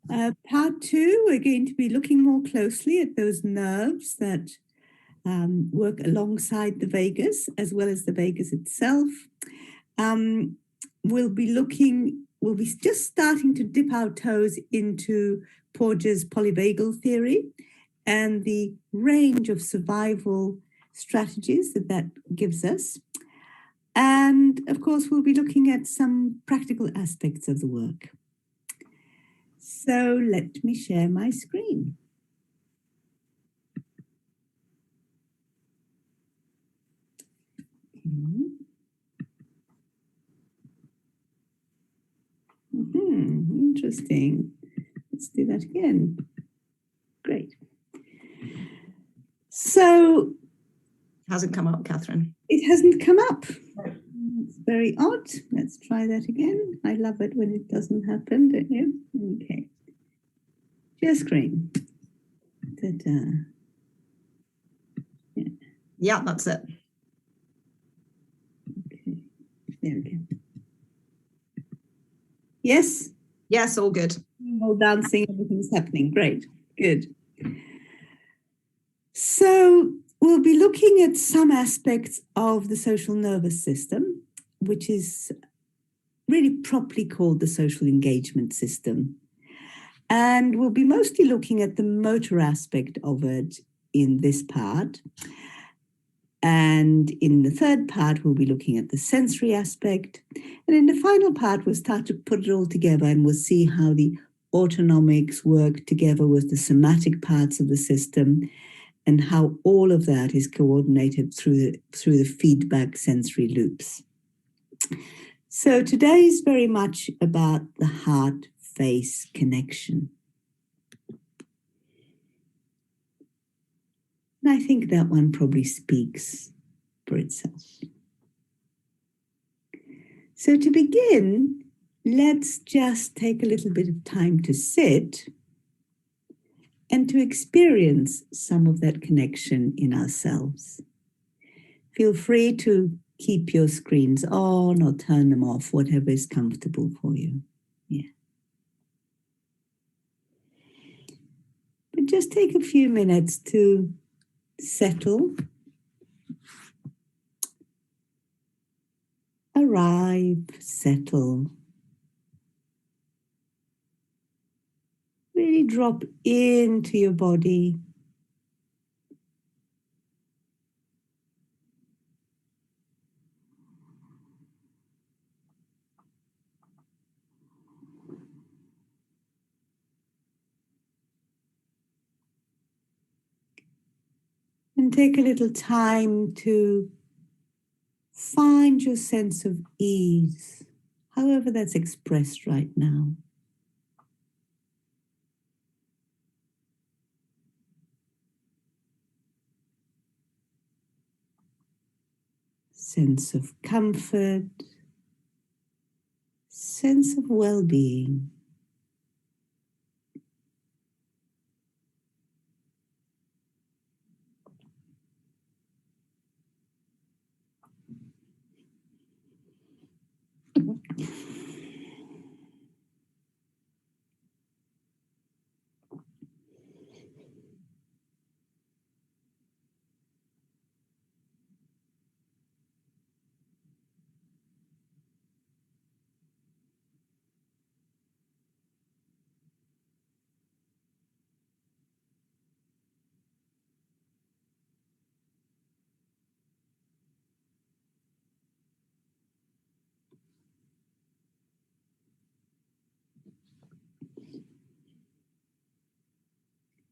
Part two, we're going to be looking more closely at those nerves that work alongside the vagus as well as the vagus itself. We'll be just starting to dip our toes into Porges' polyvagal theory and the range of survival strategies that gives us. And of course, we'll be looking at some practical aspects of the work. So let me share my screen. Interesting. Let's do that again. Great. So, hasn't come up, Catherine. It hasn't come up. It's very odd. Let's try that again. I love it when it doesn't happen, don't you? Okay. Share screen. Ta-da. Yeah, that's it. Okay. There we go. Yes? Yes, all good. All dancing, everything's happening. Great. Good. So we'll be looking at some aspects of the social nervous system, which is really properly called the social engagement system. And we'll be mostly looking at the motor aspect of it in this part. And in the third part, we'll be looking at the sensory aspect. And in the final part, we'll start to put it all together and we'll see how the autonomics work together with the somatic parts of the system and how all of that is coordinated through the feedback sensory loops. So today is very much about the heart-face connection. And I think that one probably speaks for itself. So to begin, let's just take a little bit of time to sit and to experience some of that connection in ourselves. Feel free to keep your screens on or turn them off, whatever is comfortable for you. Yeah. But just take a few minutes to settle, arrive, settle. Really drop into your body. And take a little time to find your sense of ease, however that's expressed right now. Sense of comfort, sense of well-being.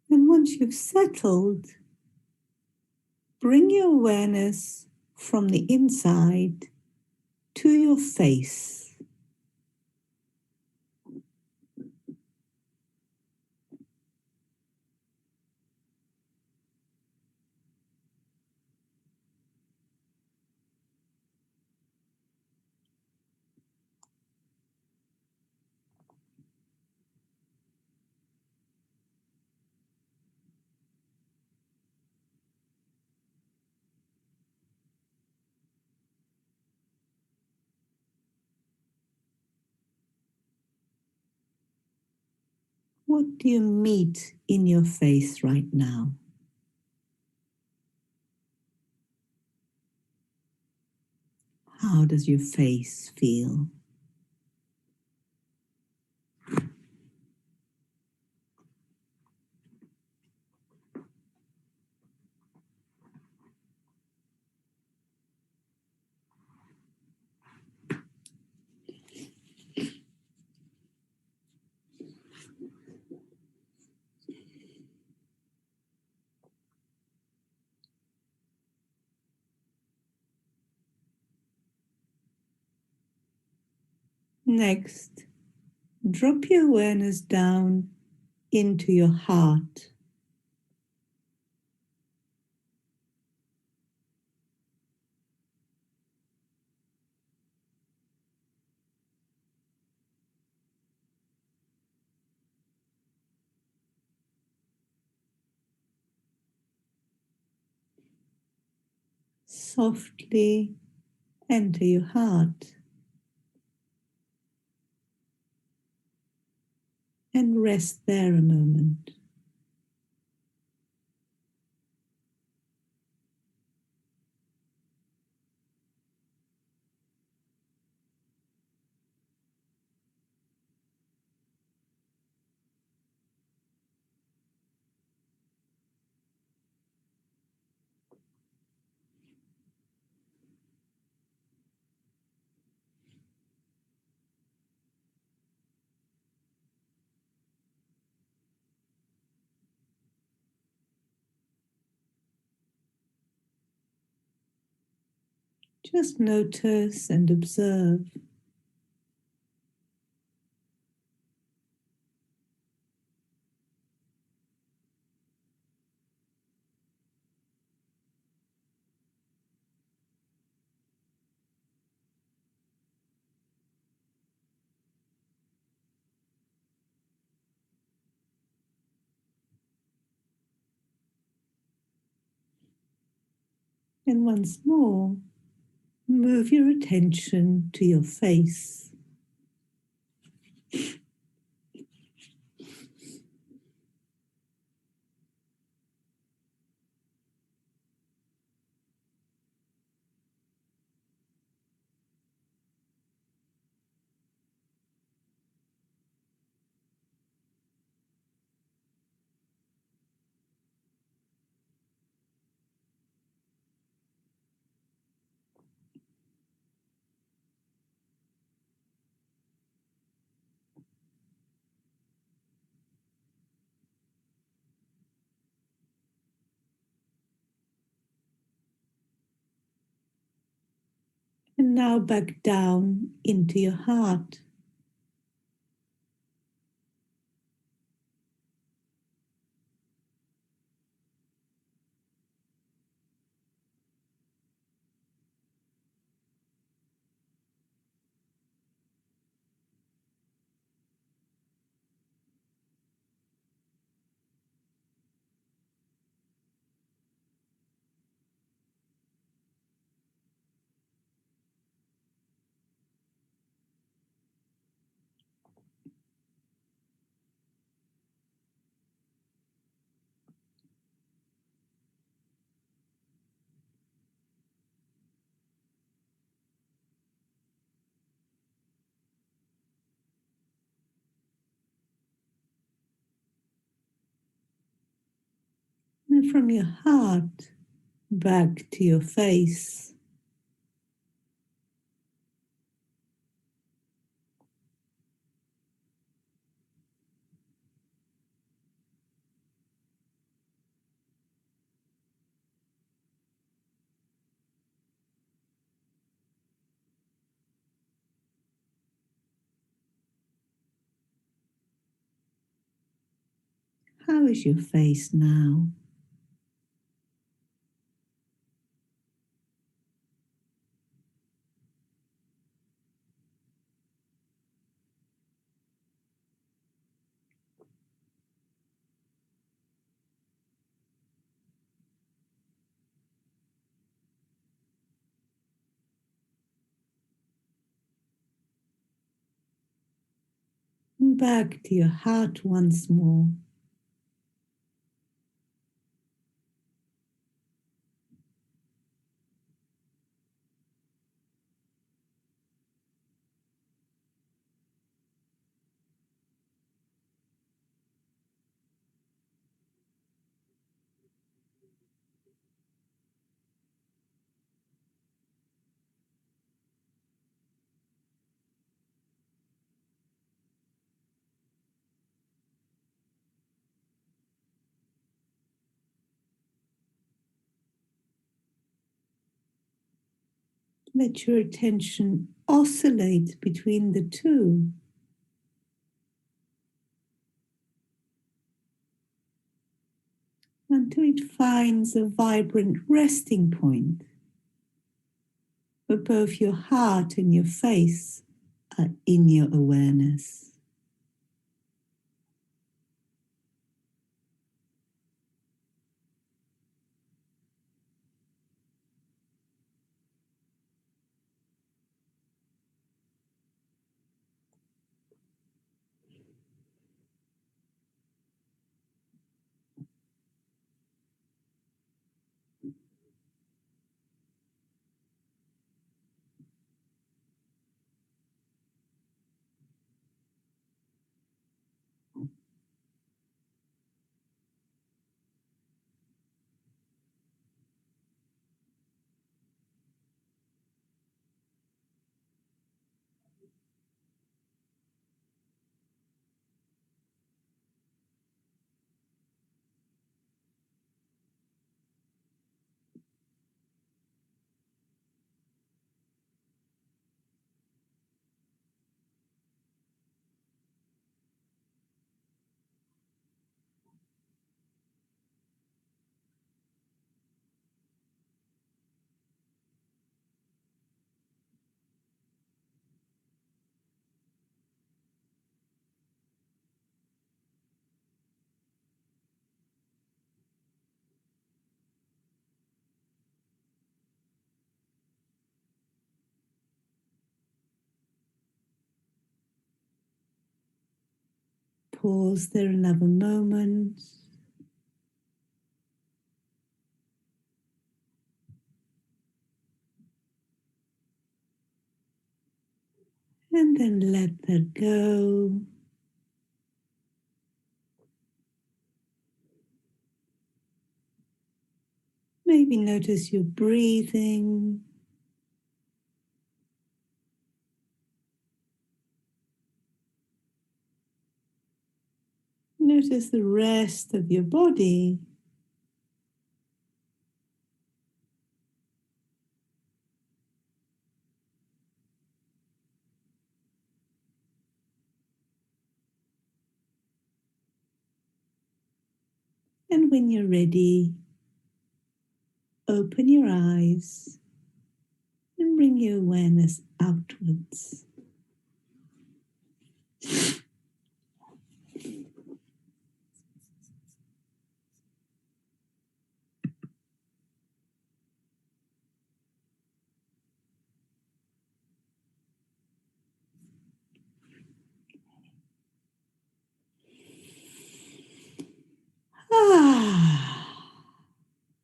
And once you've settled, bring your awareness from the inside to your face. What do you meet in your face right now? How does your face feel? Next, drop your awareness down into your heart. Softly enter your heart and rest there a moment. Just notice and observe. And once more, move your attention to your face. And now back down into your heart. And from your heart back to your face. How is your face now? back to your heart once more. Let your attention oscillate between the two. Until it finds a vibrant resting point where both your heart and your face are in your awareness. Pause there another moment. And then let that go. Maybe notice your breathing. Notice the rest of your body. And when you're ready, open your eyes and bring your awareness outwards.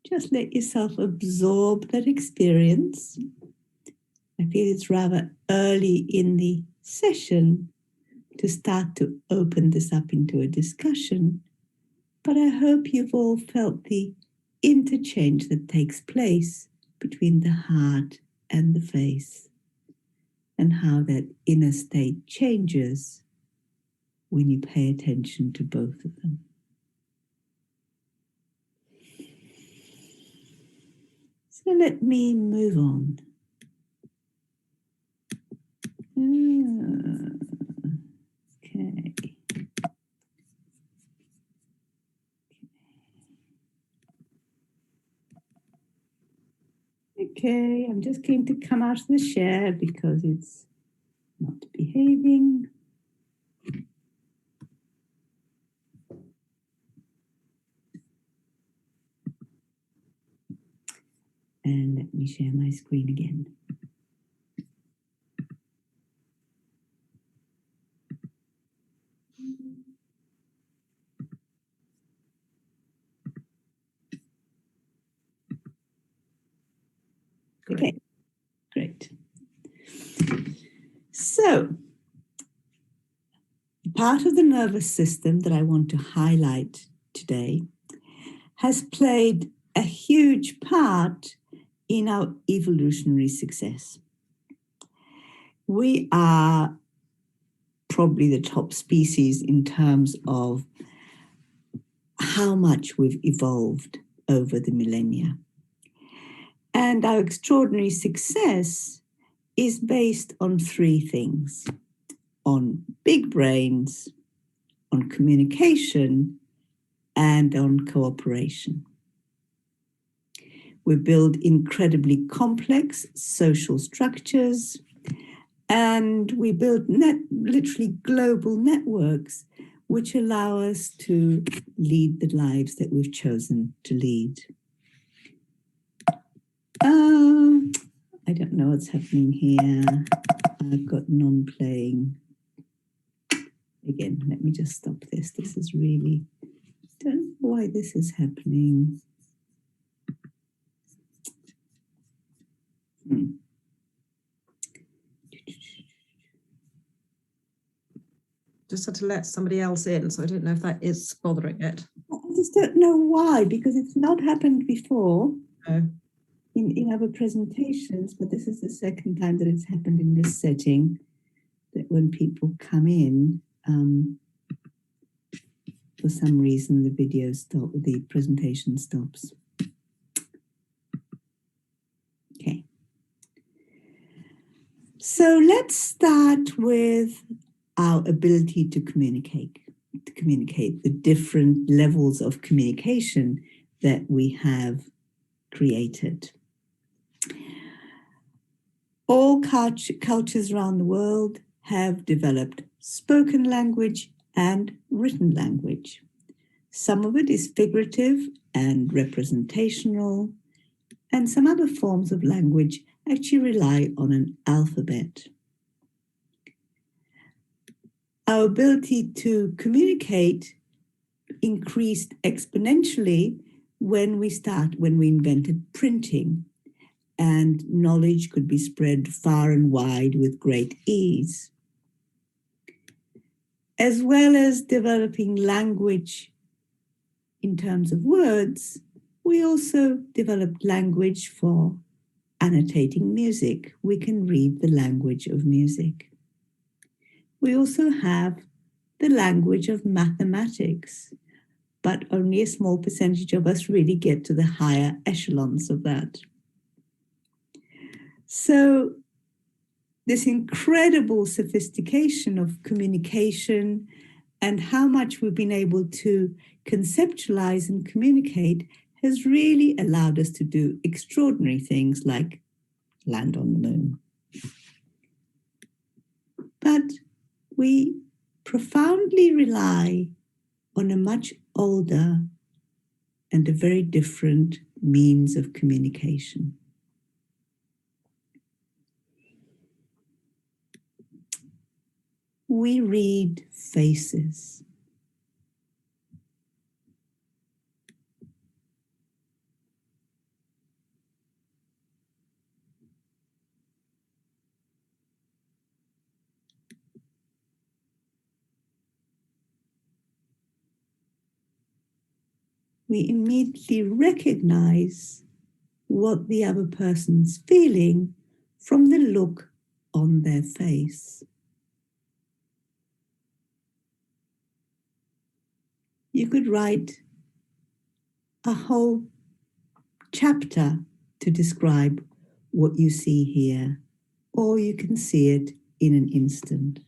Just let yourself absorb that experience. I feel it's rather early in the session to start to open this up into a discussion, but I hope you've all felt the interchange that takes place between the heart and the face, and how that inner state changes when you pay attention to both of them. So let me move on. Okay. Okay, I'm just going to come out of the share because it's not behaving. And let me share my screen again. Okay, great. So, part of the nervous system that I want to highlight today has played a huge part in our evolutionary success. We are probably the top species in terms of how much we've evolved over the millennia. And our extraordinary success is based on three things: on big brains, on communication, and on cooperation. We build incredibly complex social structures, and we build literally global networks which allow us to lead the lives that we've chosen to lead. I don't know what's happening here. I've got non-playing. Again, let me just stop this. This is really, don't know why this is happening. Just had to let somebody else in, so I don't know if that is bothering it. I just don't know why, because it's not happened before. No. In other presentations, but this is the second time that it's happened in this setting, that when people come in, for some reason the presentation stops. Okay. So let's start with our ability to communicate the different levels of communication that we have created. All cultures around the world have developed spoken language and written language. Some of it is figurative and representational, and some other forms of language actually rely on an alphabet. Our ability to communicate increased exponentially when we invented printing, and knowledge could be spread far and wide with great ease. As well as developing language in terms of words, we also developed language for annotating music. We can read the language of music. We also have the language of mathematics, but only a small percentage of us really get to the higher echelons of that. So this incredible sophistication of communication and how much we've been able to conceptualize and communicate has really allowed us to do extraordinary things like land on the moon. But we profoundly rely on a much older and a very different means of communication. We read faces. We immediately recognize what the other person's feeling from the look on their face. You could write a whole chapter to describe what you see here, or you can see it in an instant.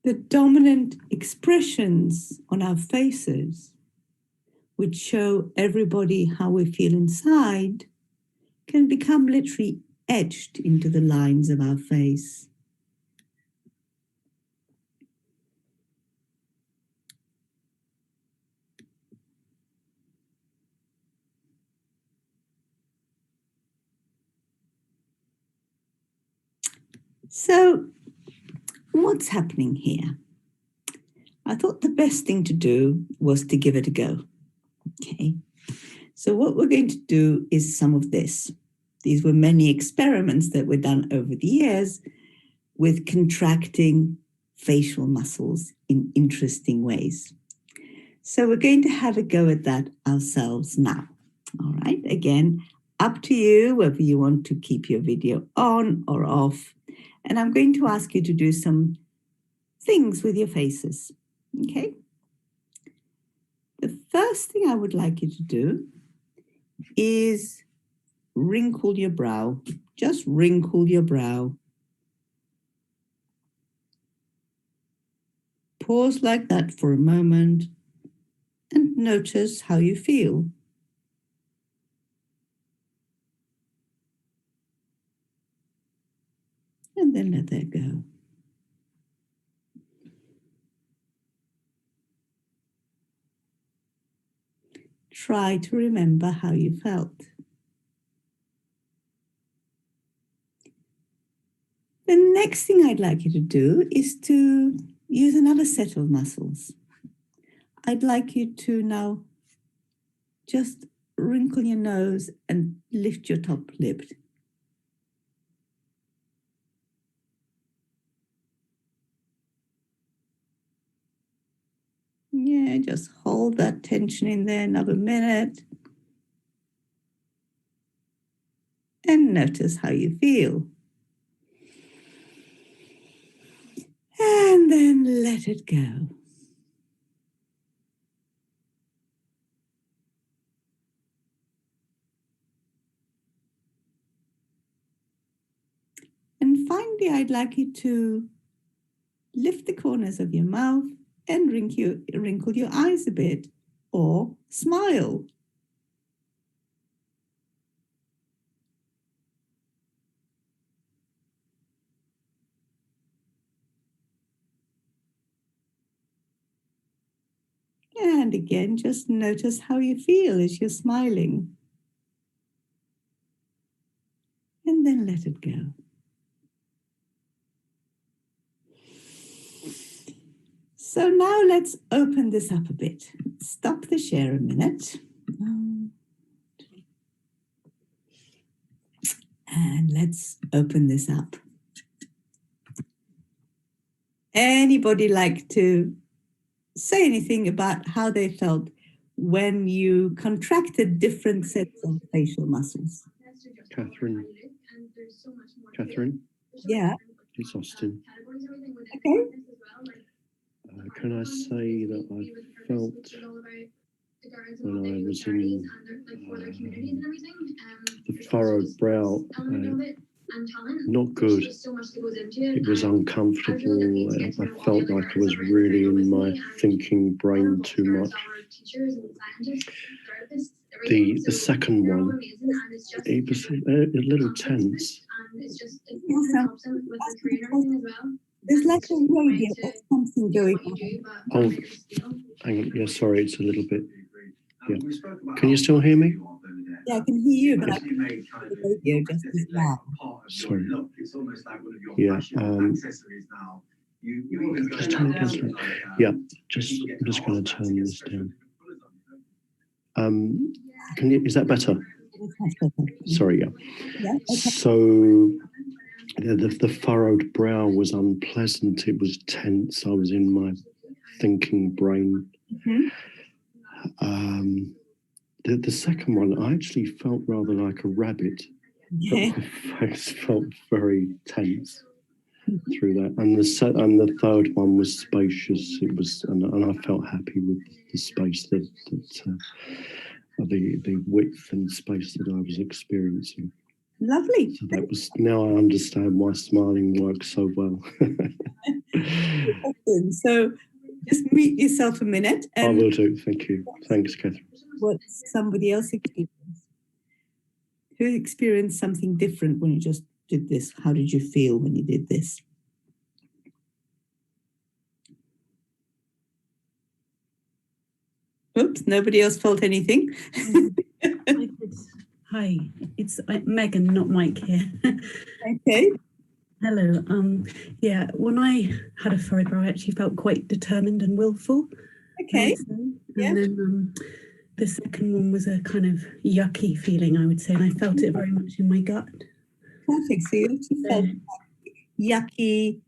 The dominant expressions on our faces, which show everybody how we feel inside, can become literally etched into the lines of our face. So, what's happening here? I thought the best thing to do was to give it a go. Okay. So what we're going to do is some of this. These were many experiments that were done over the years with contracting facial muscles in interesting ways. So we're going to have a go at that ourselves now. All right. Again, up to you whether you want to keep your video on or off. And I'm going to ask you to do some things with your faces. Okay. The first thing I would like you to do is wrinkle your brow. Just wrinkle your brow. Pause like that for a moment and notice how you feel. And then let that go. Try to remember how you felt. The next thing I'd like you to do is to use another set of muscles. I'd like you to now just wrinkle your nose and lift your top lip. Yeah, just hold that tension in there another minute. And notice how you feel. And then let it go. And finally, I'd like you to lift the corners of your mouth and wrinkle your eyes a bit, or smile. And again, just notice how you feel as you're smiling. And then let it go. So now let's open this up a bit. Stop the share a minute. And let's open this up. Anybody like to say anything about how they felt when you contracted different sets of facial muscles? Catherine. Yeah. It's Austin. Okay. Can I say that I felt when I was in the furrowed brow, not good. It was uncomfortable. I felt like I was really in my thinking brain too much. The second one, it was a little tense. There's like a radio or something going on. Oh, hang on. Yeah, sorry, it's a little bit. Yeah. Can you still hear me? Yeah, I can hear you, but I can hear the radio just as loud. Sorry. Yeah. Just turn it down. Yeah. I'm just going to turn this down. Is that better? Sorry. Yeah. Yeah. Okay. So the furrowed brow was unpleasant. It was tense. I was in my thinking brain. Mm-hmm. The second one, I actually felt rather like a rabbit. Yeah. My face felt very tense through that. And the third one was spacious. It was, and I felt happy with the space the width and space that I was experiencing. Lovely. So that was, now I understand why smiling works so well. So just mute yourself a minute. And I will do. Thank you. Thanks, Catherine. what somebody else experienced. Who experienced something different when you just did this? How did you feel when you did this? Oops, nobody else felt anything. Hi, it's Megan, not Mike here. Okay. Hello. Yeah, when I had a fibro, I actually felt quite determined and willful. Okay. And Yeah. then the second one was a kind of yucky feeling, I would say, and I felt it very much in my gut. Perfect. So you actually felt yucky.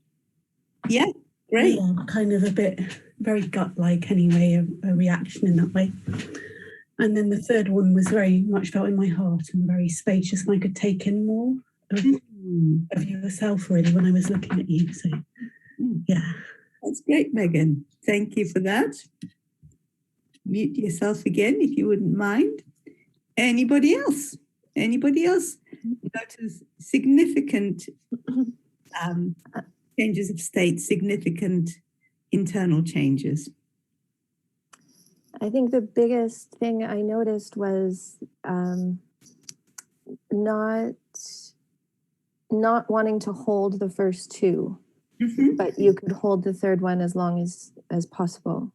Yeah, great. Yeah, kind of a bit very gut-like anyway, a reaction in that way. And then the third one was very much felt in my heart and very spacious, and I could take in more of yourself really when I was looking at you. So yeah. That's great, Megan. Thank you for that. Mute yourself again if you wouldn't mind. Anybody else? Anybody else notice significant changes of state, significant internal changes? I think the biggest thing I noticed was not wanting to hold the first two, but you could hold the third one as long as possible.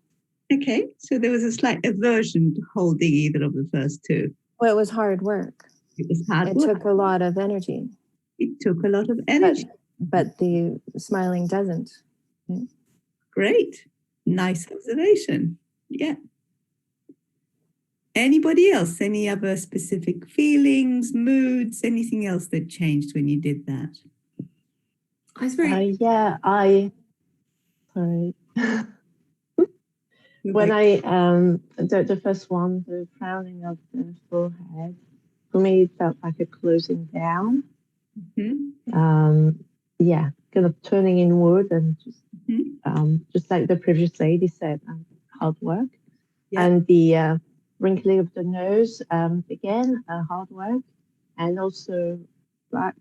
Okay, so there was a slight aversion to holding either of the first two. Well, it was hard work. It was hard It work. took a lot of energy. It took a lot of energy. But the smiling doesn't. Great. Nice observation. Yeah. Anybody else? Any other specific feelings, moods, anything else that changed when you did that? I was very... Sorry. When the first one, the frowning of the forehead, for me it felt like a closing down. Yeah, kind of turning inward and just like the previous lady said, hard work. Yeah. And the wrinkling of the nose, again, hard work, and also like,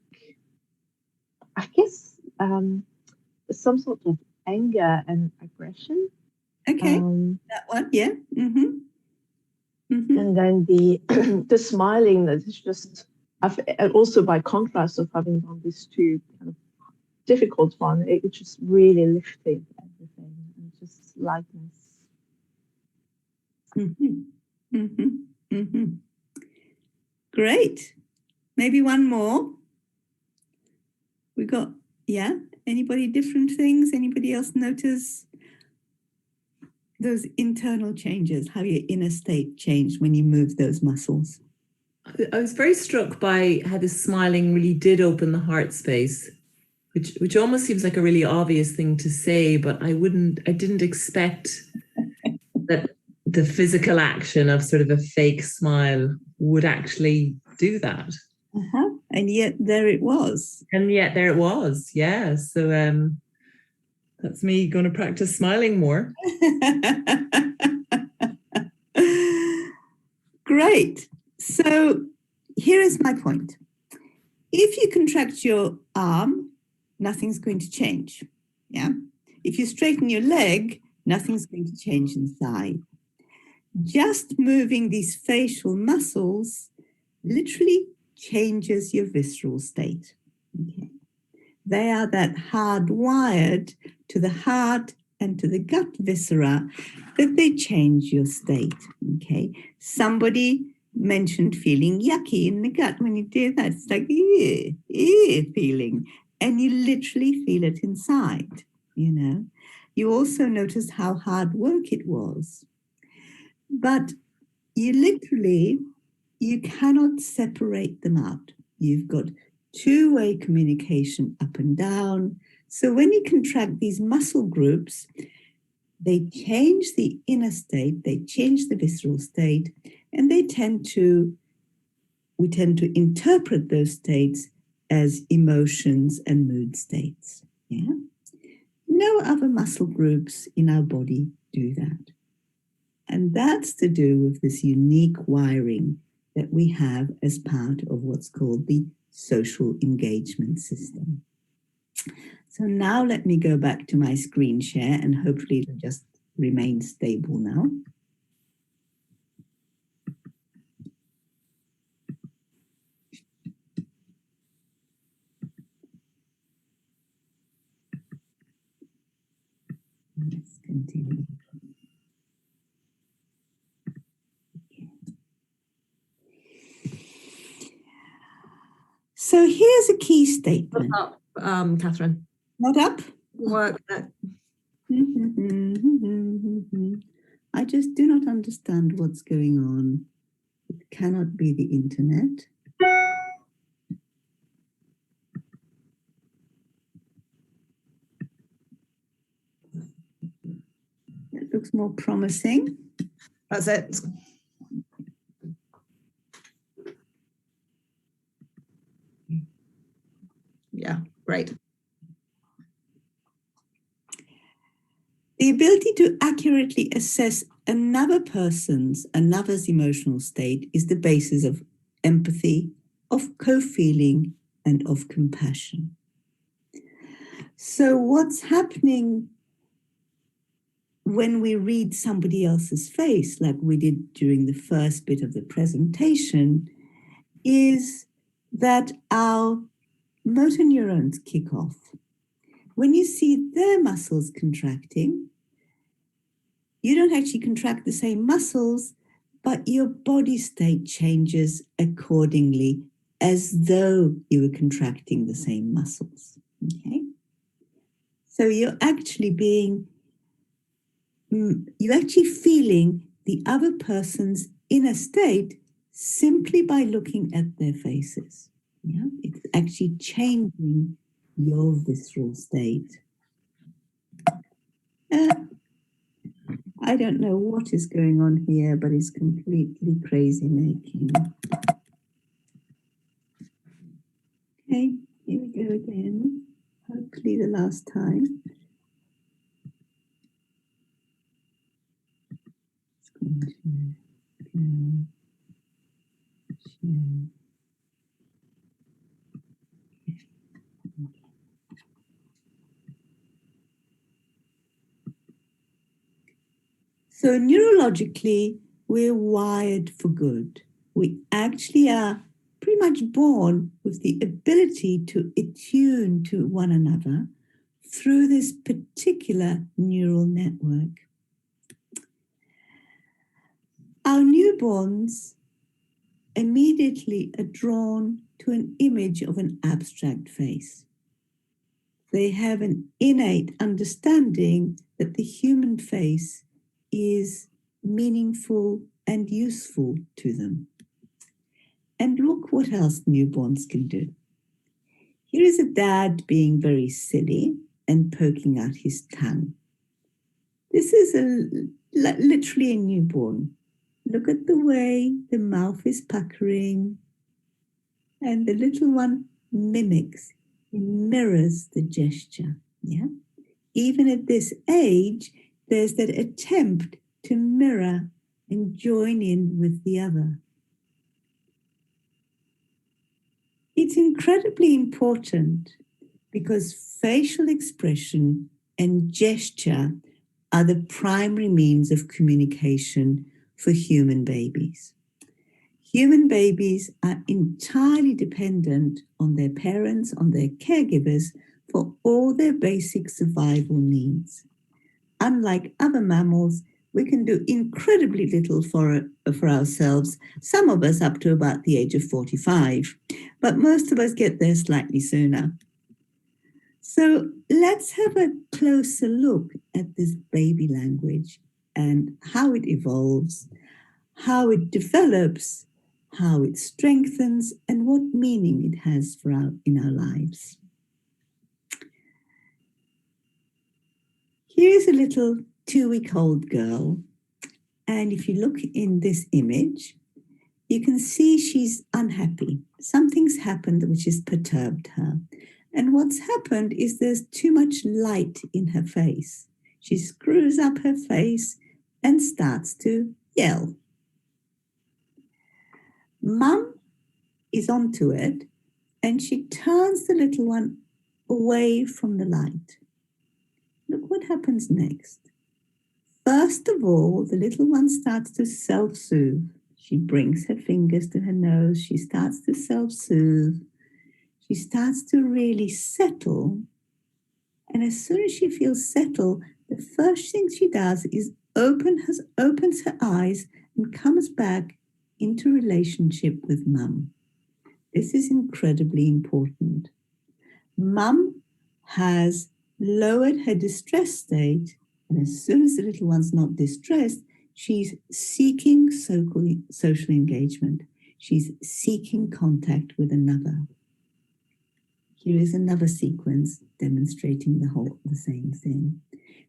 I guess, some sort of anger and aggression. Okay, that one, yeah. And then the smiling, that is just, also by contrast of having done these two kind of difficult one, it just really lifted everything and just lightness. Great. Maybe one more. We got, yeah. Anybody different things? Anybody else notice those internal changes, how your inner state changed when you moved those muscles? I was very struck by how the smiling really did open the heart space, which almost seems like a really obvious thing to say, but I didn't expect that the physical action of sort of a fake smile would actually do that. And yet there it was. Yeah. So that's me going to practice smiling more. Great. So here is my point. If you contract your arm, nothing's going to change. Yeah. If you straighten your leg, nothing's going to change inside. Just moving these facial muscles literally changes your visceral state. Okay. They are that hardwired to the heart and to the gut viscera that they change your state. Okay. Somebody mentioned feeling yucky in the gut. When you do that, it's like feeling, and you literally feel it inside. You know. You also notice how hard work it was, but you cannot separate them out. You've got two-way communication up and down. So when you contract these muscle groups, they change the inner state, they change the visceral state, and we tend to interpret those states as emotions and mood states. Yeah. No other muscle groups in our body do that. And that's to do with this unique wiring that we have as part of what's called the social engagement system. So now let me go back to my screen share, and hopefully it'll just remain stable now. So here's a key statement. Not up, Catherine. Not up? Work. I just do not understand what's going on. It cannot be the internet. That looks more promising. That's it. Yeah, great. The ability to accurately assess another's emotional state is the basis of empathy, of co-feeling, and of compassion. So what's happening when we read somebody else's face, like we did during the first bit of the presentation, is that our motor neurons kick off. When you see their muscles contracting, you don't actually contract the same muscles, but your body state changes accordingly as though you were contracting the same muscles. Okay? So you're actually feeling the other person's inner state simply by looking at their faces. Yeah? It's actually changing your visceral state. I don't know what is going on here, but it's completely crazy making. Okay, here we go again. Hopefully the last time. It's going to go share. So neurologically, we're wired for good. We actually are pretty much born with the ability to attune to one another through this particular neural network. Our newborns immediately are drawn to an image of an abstract face. They have an innate understanding that the human face is meaningful and useful to them. And look what else newborns can do. Here is a dad being very silly and poking out his tongue. This is literally a newborn. Look at the way the mouth is puckering, and the little one mimics, it mirrors the gesture. Yeah? Even at this age, there's that attempt to mirror and join in with the other. It's incredibly important because facial expression and gesture are the primary means of communication for human babies. Human babies are entirely dependent on their parents, on their caregivers, for all their basic survival needs. Unlike other mammals, we can do incredibly little for ourselves, some of us up to about the age of 45, but most of us get there slightly sooner. So let's have a closer look at this baby language and how it evolves, how it develops, how it strengthens, and what meaning it has in our lives. Here's a little 2-week-old girl, and if you look in this image, you can see she's unhappy. Something's happened which has perturbed her. And what's happened is there's too much light in her face. She screws up her face and starts to yell. Mum is onto it, and she turns the little one away from the light. Look what happens next. First of all, the little one starts to self-soothe. She brings her fingers to her nose. She starts to self-soothe. She starts to really settle. And as soon as she feels settled, the first thing she does is opens her eyes and comes back into relationship with mum. This is incredibly important. Mum has lowered her distress state, and as soon as the little one's not distressed, she's seeking social engagement. She's seeking contact with another. Here is another sequence demonstrating the same thing.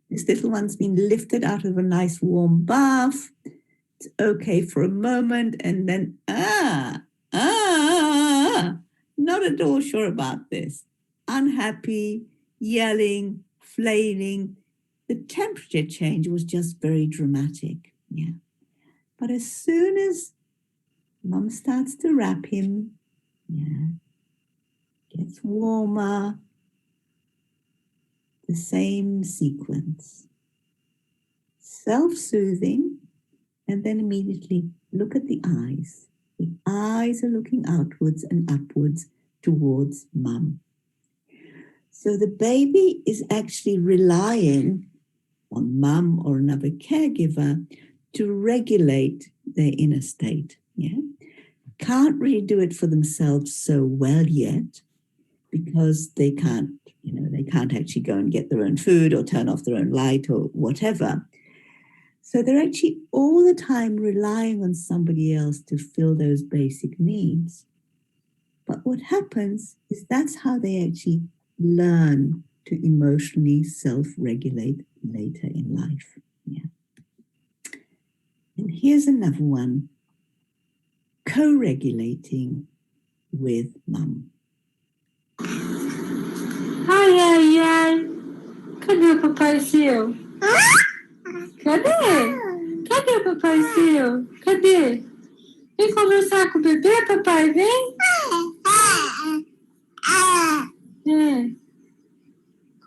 This little one's been lifted out of a nice warm bath. It's okay for a moment, and then, not at all sure about this. Unhappy, yelling, flailing. The temperature change was just very dramatic. Yeah. But as soon as mum starts to wrap him, gets warmer, the same sequence. Self-soothing, and then immediately look at the eyes. The eyes are looking outwards and upwards towards mum. So the baby is actually relying on mum or another caregiver to regulate their inner state. Yeah, can't really do it for themselves so well yet because they can't actually go and get their own food or turn off their own light or whatever. So they're actually all the time relying on somebody else to fill those basic needs. But what happens is that's how they actually learn to emotionally self-regulate later in life. Yeah. And here's another one, co-regulating with mum. Ai, ai. Cadê o papai seu? Cadê? Cadê o papai seu? Cadê? Vem conversar com o bebê, papai, vem.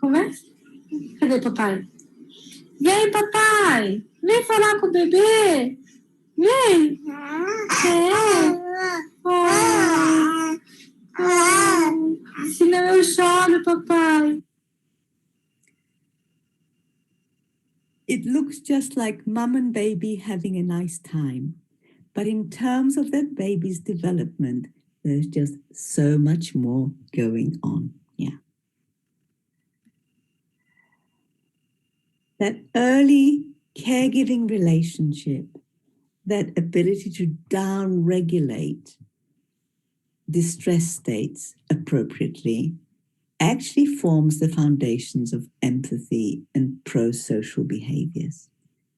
Conversa? Cadê o papai? Vem, papai. Vem falar com o bebê. Vem. Senão eu choro, papai. It looks just like mum and baby having a nice time. But in terms of that baby's development, there's just so much more going on. Yeah. That early caregiving relationship, that ability to down-regulate distress states appropriately, actually forms the foundations of empathy and pro-social behaviors.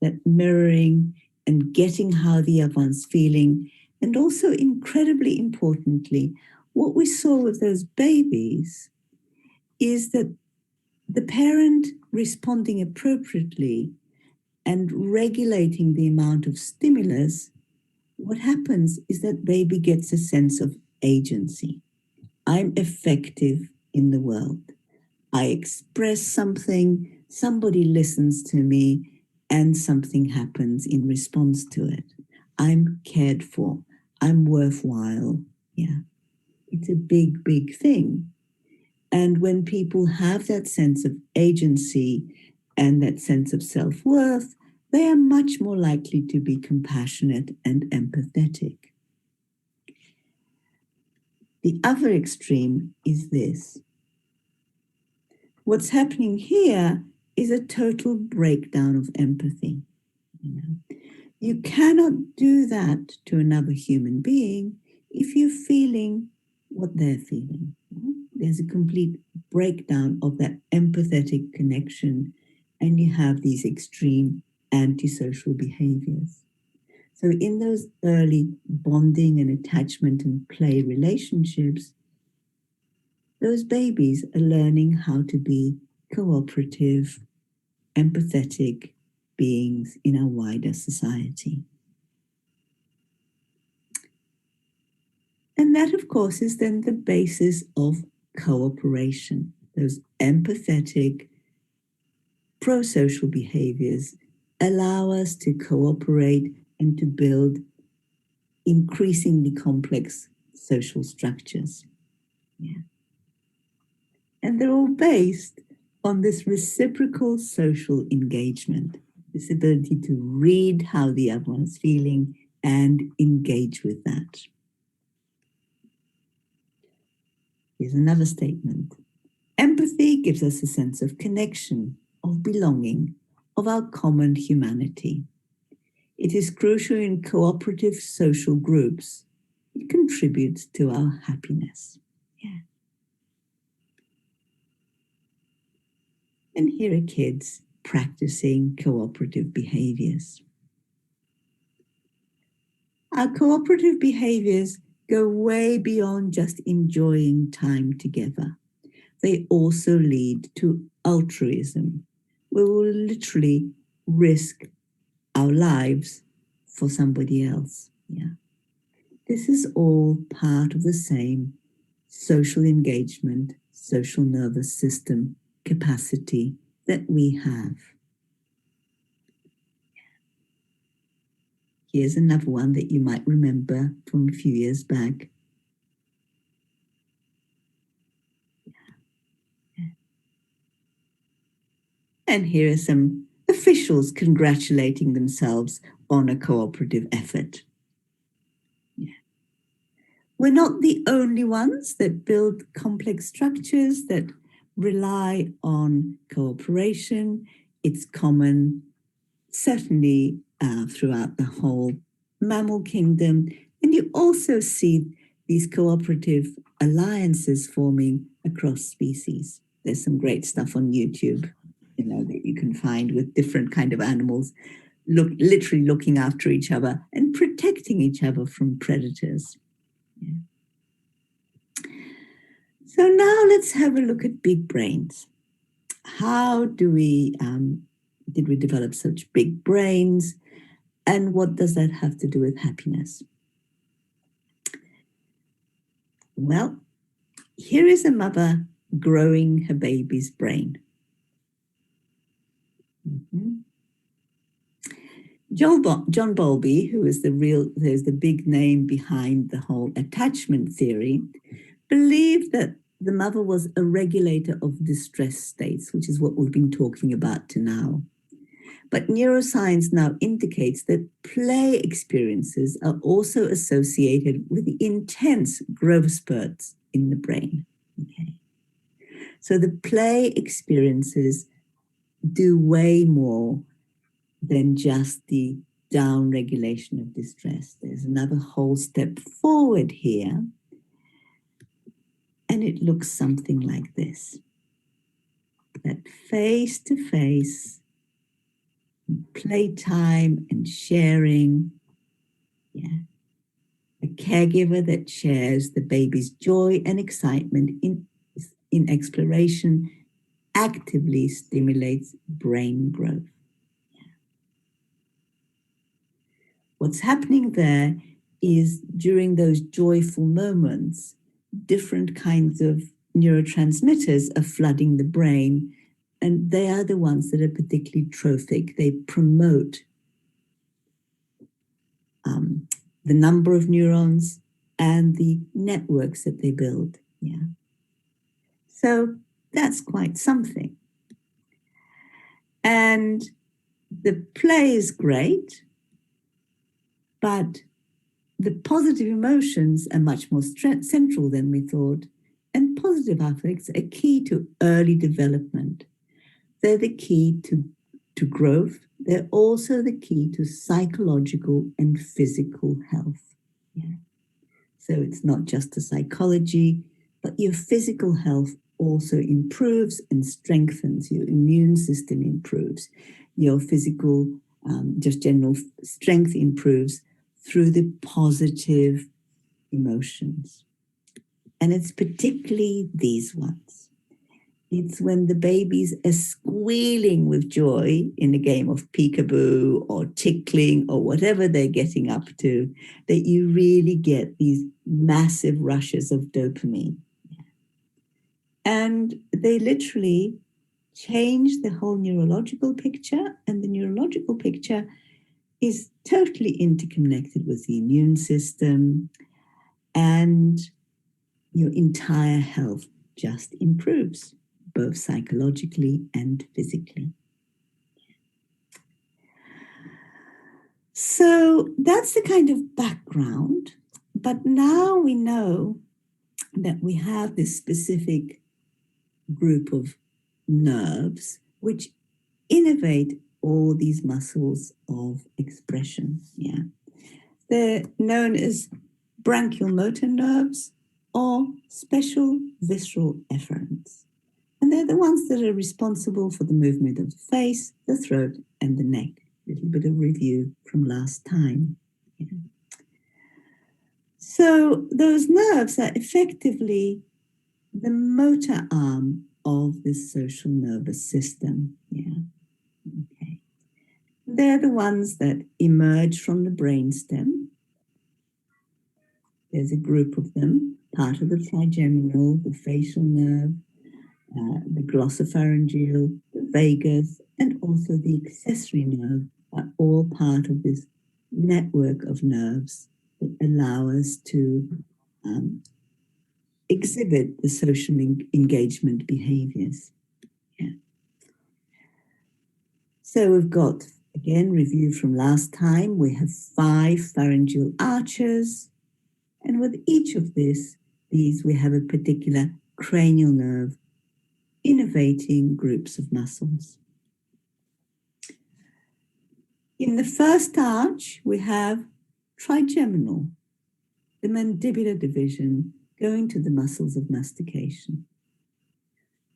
That mirroring and getting how the other one's feeling, and also incredibly importantly, what we saw with those babies is that the parent responding appropriately and regulating the amount of stimulus, what happens is that baby gets a sense of agency. I'm effective in the world. I express something, somebody listens to me, and something happens in response to it. I'm cared for. I'm worthwhile. Yeah. It's a big, big thing. And when people have that sense of agency and that sense of self-worth, they are much more likely to be compassionate and empathetic. The other extreme is this. What's happening here is a total breakdown of empathy. You cannot do that to another human being if you're feeling what they're feeling. There's a complete breakdown of that empathetic connection, and you have these extreme antisocial behaviors. So in those early bonding and attachment and play relationships, those babies are learning how to be cooperative, empathetic beings in our wider society. And that, of course, is then the basis of cooperation. Those empathetic, pro-social behaviors allow us to cooperate and to build increasingly complex social structures. Yeah. And they're all based on this reciprocal social engagement, this ability to read how the other one is feeling and engage with that. Here's another statement. Empathy gives us a sense of connection, of belonging, of our common humanity. It is crucial in cooperative social groups. It contributes to our happiness. Yeah. And here are kids practicing cooperative behaviors. Our cooperative behaviors go way beyond just enjoying time together. They also lead to altruism, where we'll literally risk our lives for somebody else. Yeah. This is all part of the same social engagement, social nervous system capacity that we have. Here's another one that you might remember from a few years back. And here are some officials congratulating themselves on a cooperative effort. Yeah. We're not the only ones that build complex structures that rely on cooperation. It's common, certainly throughout the whole mammal kingdom. And you also see these cooperative alliances forming across species. There's some great stuff on YouTube, that you can find with different kind of animals, literally looking after each other and protecting each other from predators. Yeah. So now let's have a look at big brains. How did we develop such big brains? And what does that have to do with happiness? Well, here is a mother growing her baby's brain. Mm-hmm. John Bowlby, who is the big name behind the whole attachment theory, believed that the mother was a regulator of distress states, which is what we've been talking about to now. But neuroscience now indicates that play experiences are also associated with intense growth spurts in the brain. Okay. So the play experiences do way more than just the down regulation of distress. There's another whole step forward here. And it looks something like this. That face-to-face playtime and sharing. Yeah. A caregiver that shares the baby's joy and excitement in exploration actively stimulates brain growth. Yeah. What's happening there is during those joyful moments, different kinds of neurotransmitters are flooding the brain, and they are the ones that are particularly trophic. They promote the number of neurons and the networks that they build. Yeah. So that's quite something. And the play is great, but the positive emotions are much more central than we thought. And positive affects are key to early development. They're the key to growth. They're also the key to psychological and physical health. Yeah. So it's not just the psychology, but your physical health also improves and strengthens. Your immune system improves. Your physical, just general strength improves through the positive emotions. And it's particularly these ones. It's when the babies are squealing with joy in a game of peekaboo or tickling or whatever they're getting up to, that you really get these massive rushes of dopamine. And they literally change the whole neurological picture, and the neurological picture is totally interconnected with the immune system, and your entire health just improves. both psychologically and physically. So that's the kind of background. But now we know that we have this specific group of nerves which innervate all these muscles of expression. Yeah, they're known as branchial motor nerves or special visceral efferents. And they're the ones that are responsible for the movement of the face, the throat, and the neck. A little bit of review from last time. Yeah. So those nerves are effectively the motor arm of the social nervous system. Yeah. Okay. They're the ones that emerge from the brainstem. There's a group of them, part of the trigeminal, the facial nerve, the glossopharyngeal, the vagus, and also the accessory nerve are all part of this network of nerves that allow us to exhibit the social engagement behaviors. Yeah. So we've got, again, review from last time, we have 5 pharyngeal arches, and with each of these we have a particular cranial nerve innervating groups of muscles. In the first arch, we have trigeminal, the mandibular division going to the muscles of mastication.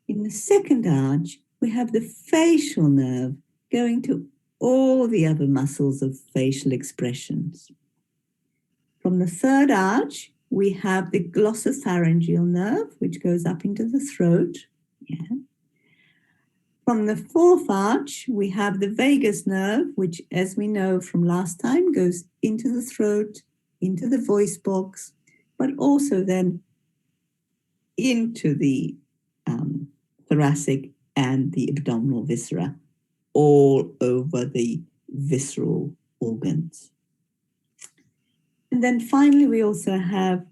In the second arch, we have the facial nerve going to all the other muscles of facial expressions. From the third arch, we have the glossopharyngeal nerve, which goes up into the throat. Yeah. From the fourth arch, we have the vagus nerve, which, as we know from last time, goes into the throat, into the voice box, but also then into the thoracic and the abdominal viscera, all over the visceral organs. And then finally, we also have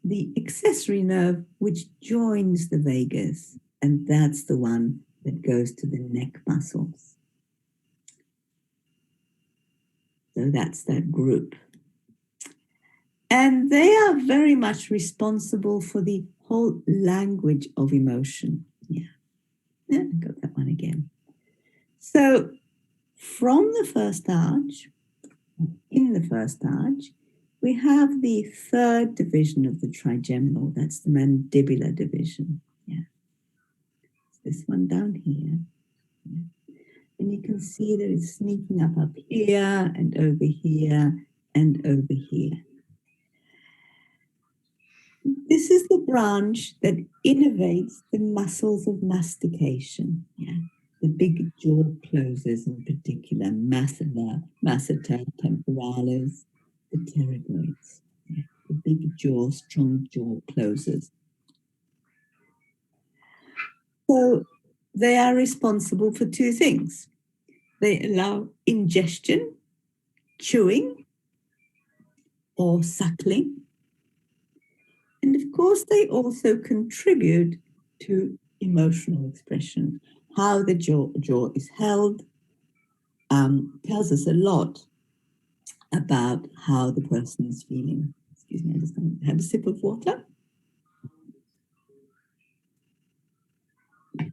the accessory nerve, which joins the vagus, and that's the one that goes to the neck muscles. So that's that group. And they are very much responsible for the whole language of emotion. Yeah, I got that one again. So from the first arch, in the first arch, we have the third division of the trigeminal. That's the mandibular division. Yeah, this one down here. Yeah. And you can see that it's sneaking up here and over here and over here. This is the branch that innervates the muscles of mastication. Yeah, the big jaw closers in particular, masseter, temporalis, the pterygoids. Yeah, the big jaw, strong jaw closers. So they are responsible for 2 things. They allow ingestion, chewing, or suckling. And of course, they also contribute to emotional expression. How the jaw is held tells us a lot about how the person is feeling. Excuse me, I just want to have a sip of water. Right.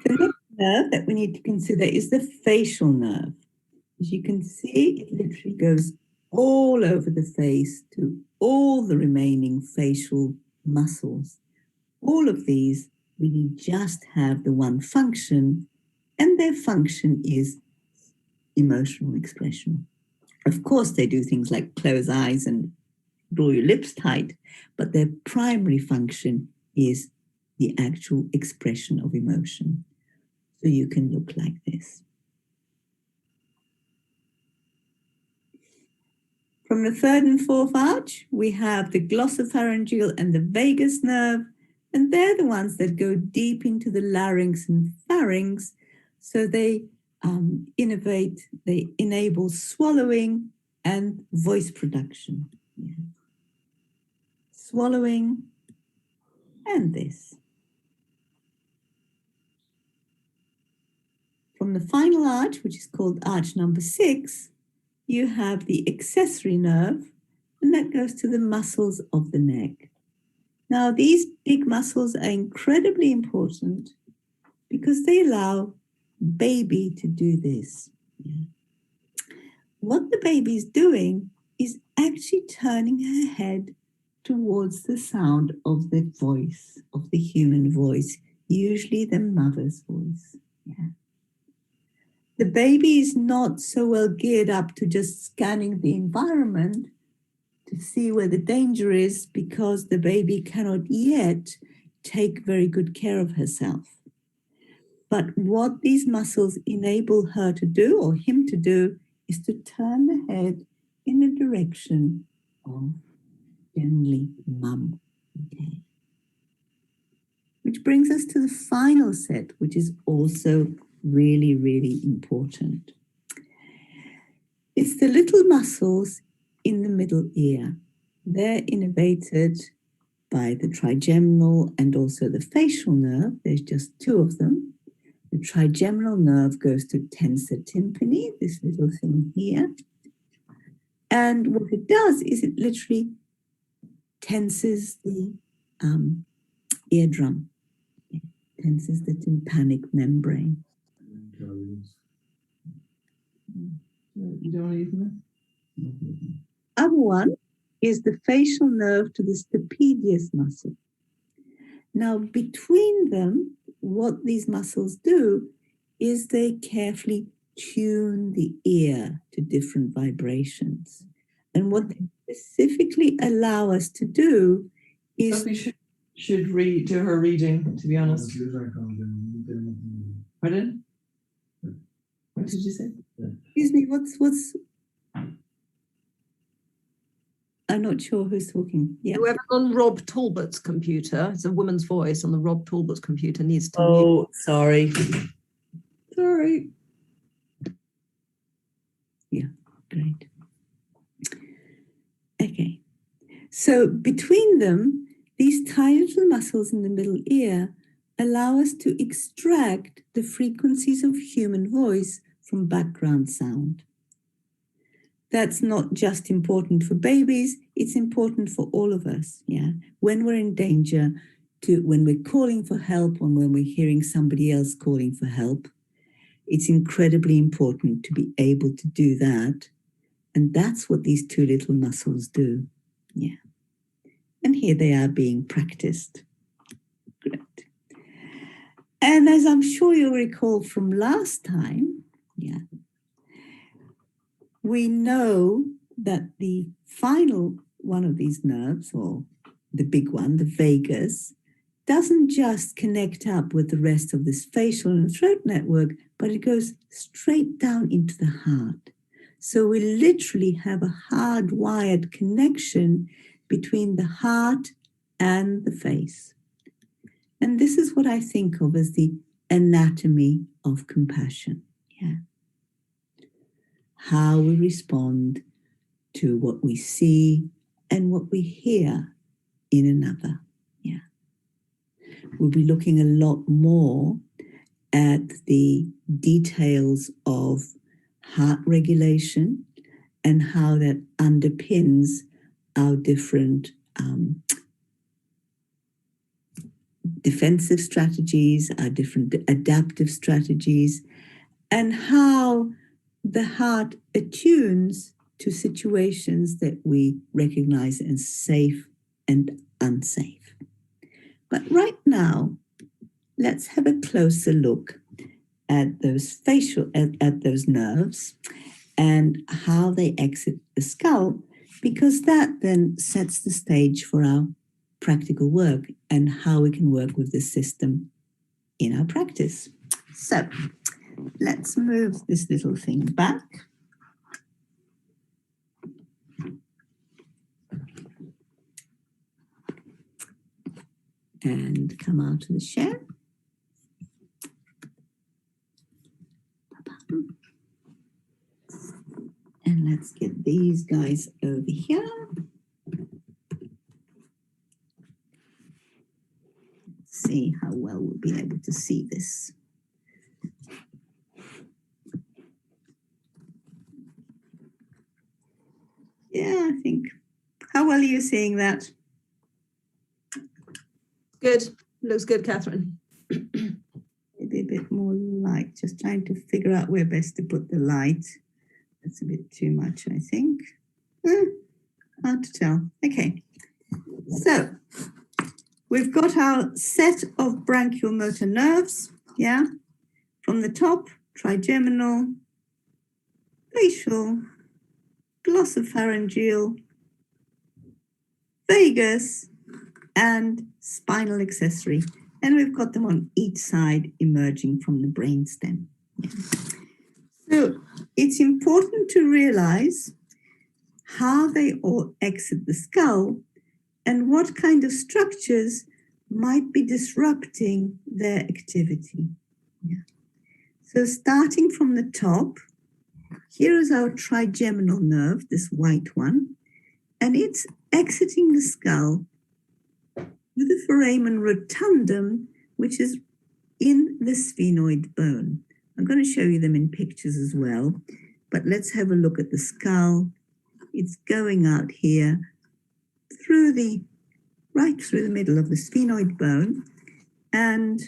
The next nerve that we need to consider is the facial nerve. As you can see, it literally goes all over the face to all the remaining facial muscles. All of these really just have the one function, and their function is emotional expression. Of course, they do things like close eyes and draw your lips tight, but their primary function is the actual expression of emotion. So you can look like this. From the third and fourth arch, we have the glossopharyngeal and the vagus nerve, and they're the ones that go deep into the larynx and pharynx. So they innervate, they enable swallowing and voice production. Yeah. swallowing, and this. From the final arch, which is called arch number 6, you have the accessory nerve, and that goes to the muscles of the neck. Now, these big muscles are incredibly important because they allow baby to do this. Yeah. What the baby is doing is actually turning her head towards the sound of the voice, of the human voice, usually the mother's voice. Yeah. The baby is not so well geared up to just scanning the environment to see where the danger is because the baby cannot yet take very good care of herself. But what these muscles enable her to do, or him to do, is to turn the head in the direction of generally mum. Okay. Which brings us to the final set, which is also really, really important. It's the little muscles in the middle ear. They're innervated by the trigeminal and also the facial nerve. There's just 2 of them. The trigeminal nerve goes to tensor tympani, this little thing here. And what it does is it literally tenses the eardrum. It tenses the tympanic membrane. You don't want to use them? Other one is the facial nerve to the stapedius muscle. Now, between them, what these muscles do is they carefully tune the ear to different vibrations. And what they specifically allow us to do is... Sophie should do her reading, to be honest. Pardon? What did you say? Excuse me, what's... I'm not sure who's talking. Yeah. Whoever's on Rob Talbot's computer, it's a woman's voice on the Rob Talbot's computer, needs to mute. Oh, sorry. Sorry. Yeah, great. Okay. So between them, these tiny little muscles in the middle ear allow us to extract the frequencies of human voice from background sound. That's not just important for babies, it's important for all of us, yeah? When we're in danger, when we're calling for help, and when we're hearing somebody else calling for help, it's incredibly important to be able to do that. And that's what these 2 little muscles do, yeah. And here they are being practiced. Great. And as I'm sure you'll recall from last time, yeah, we know that the final one of these nerves, or the big one, the vagus, doesn't just connect up with the rest of this facial and throat network, but it goes straight down into the heart. So we literally have a hardwired connection between the heart and the face. And this is what I think of as the anatomy of compassion. Yeah. How we respond to what we see and what we hear in another. Yeah. We'll be looking a lot more at the details of heart regulation and how that underpins our different defensive strategies, our different adaptive strategies, and how the heart attunes to situations that we recognize as safe and unsafe. But right now, let's have a closer look at those at those nerves and how they exit the skull, because that then sets the stage for our practical work and how we can work with this system in our practice. So let's move this little thing back. And come out of the share. And let's get these guys over here. see how well we'll be able to see this. Yeah, I think. How well are you seeing that? Good. Looks good, Catherine. Maybe a bit more light, just trying to figure out where best to put the light. That's a bit too much, I think. Hard to tell. Okay. So we've got our set of branchial motor nerves, yeah? From the top, trigeminal, facial, glossopharyngeal, vagus, and spinal accessory. And we've got them on each side emerging from the brainstem. Yeah. So it's important to realize how they all exit the skull and what kind of structures might be disrupting their activity. Yeah. So starting from the top, here is our trigeminal nerve, this white one, and it's exiting the skull with the foramen rotundum, which is in the sphenoid bone. I'm going to show you them in pictures as well, but let's have a look at the skull. It's going out here right through the middle of the sphenoid bone, and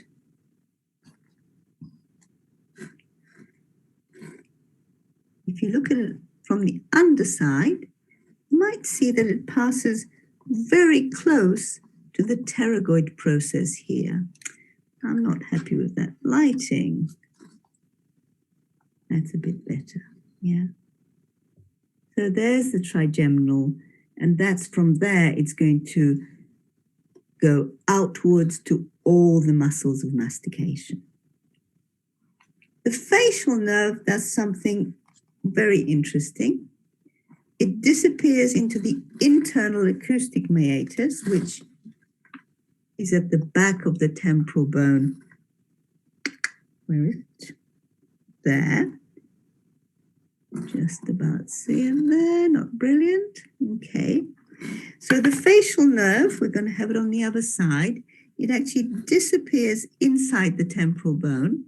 if you look at it from the underside, you might see that it passes very close to the pterygoid process here. I'm not happy with that lighting. That's a bit better, yeah. So there's the trigeminal, and that's from there, it's going to go outwards to all the muscles of mastication. The facial nerve does something very interesting. It disappears into the internal acoustic meatus, which is at the back of the temporal bone. Where is it? There. Just about seeing there, not brilliant. Okay. So the facial nerve, we're going to have it on the other side. It actually disappears inside the temporal bone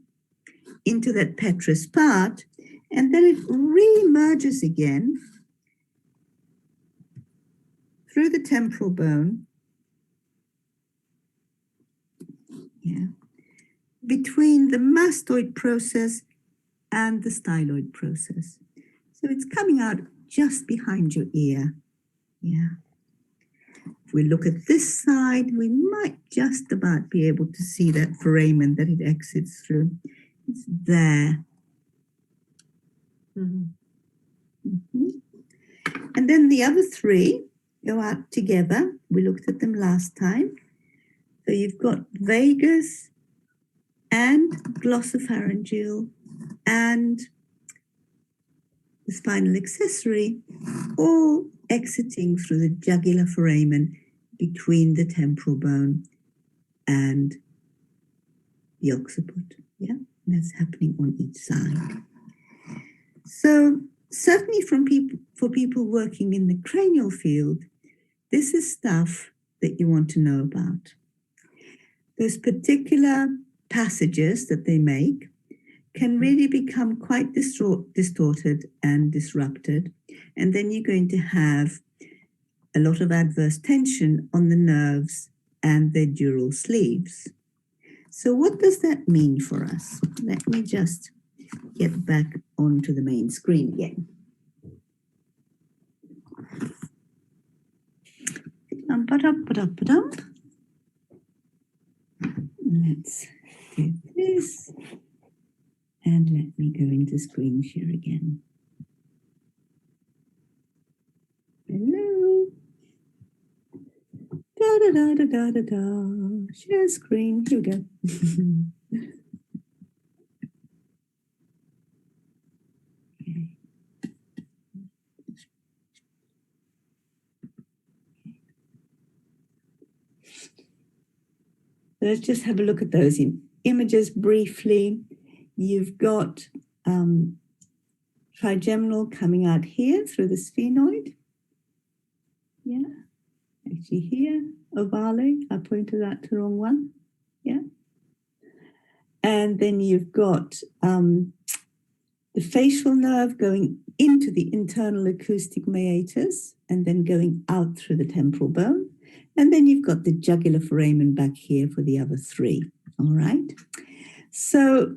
into that petrous part, and then it re-emerges again through the temporal bone, yeah, between the mastoid process and the styloid process. So it's coming out just behind your ear, yeah. If we look at this side, we might just about be able to see that foramen that it exits through. It's there. And then the other three go out together. We looked at them last time. So you've got vagus and glossopharyngeal and the spinal accessory, all exiting through the jugular foramen between the temporal bone and the occiput. Yeah, and that's happening on each side. So certainly for people working in the cranial field, this is stuff that you want to know about. Those particular passages that they make can really become quite distorted and disrupted. And then you're going to have a lot of adverse tension on the nerves and their dural sleeves. So what does that mean for us? Let me just get back onto the main screen again. Let's do this. And let me go into screen share again. Hello. Da da da da da da da. Share screen. Here we go. Okay. Let's just have a look at those in images briefly. You've got trigeminal coming out here through the sphenoid. Yeah, actually here, ovale. I pointed out to the wrong one. Yeah. And then you've got the facial nerve going into the internal acoustic meatus and then going out through the temporal bone. And then you've got the jugular foramen back here for the other three. All right. So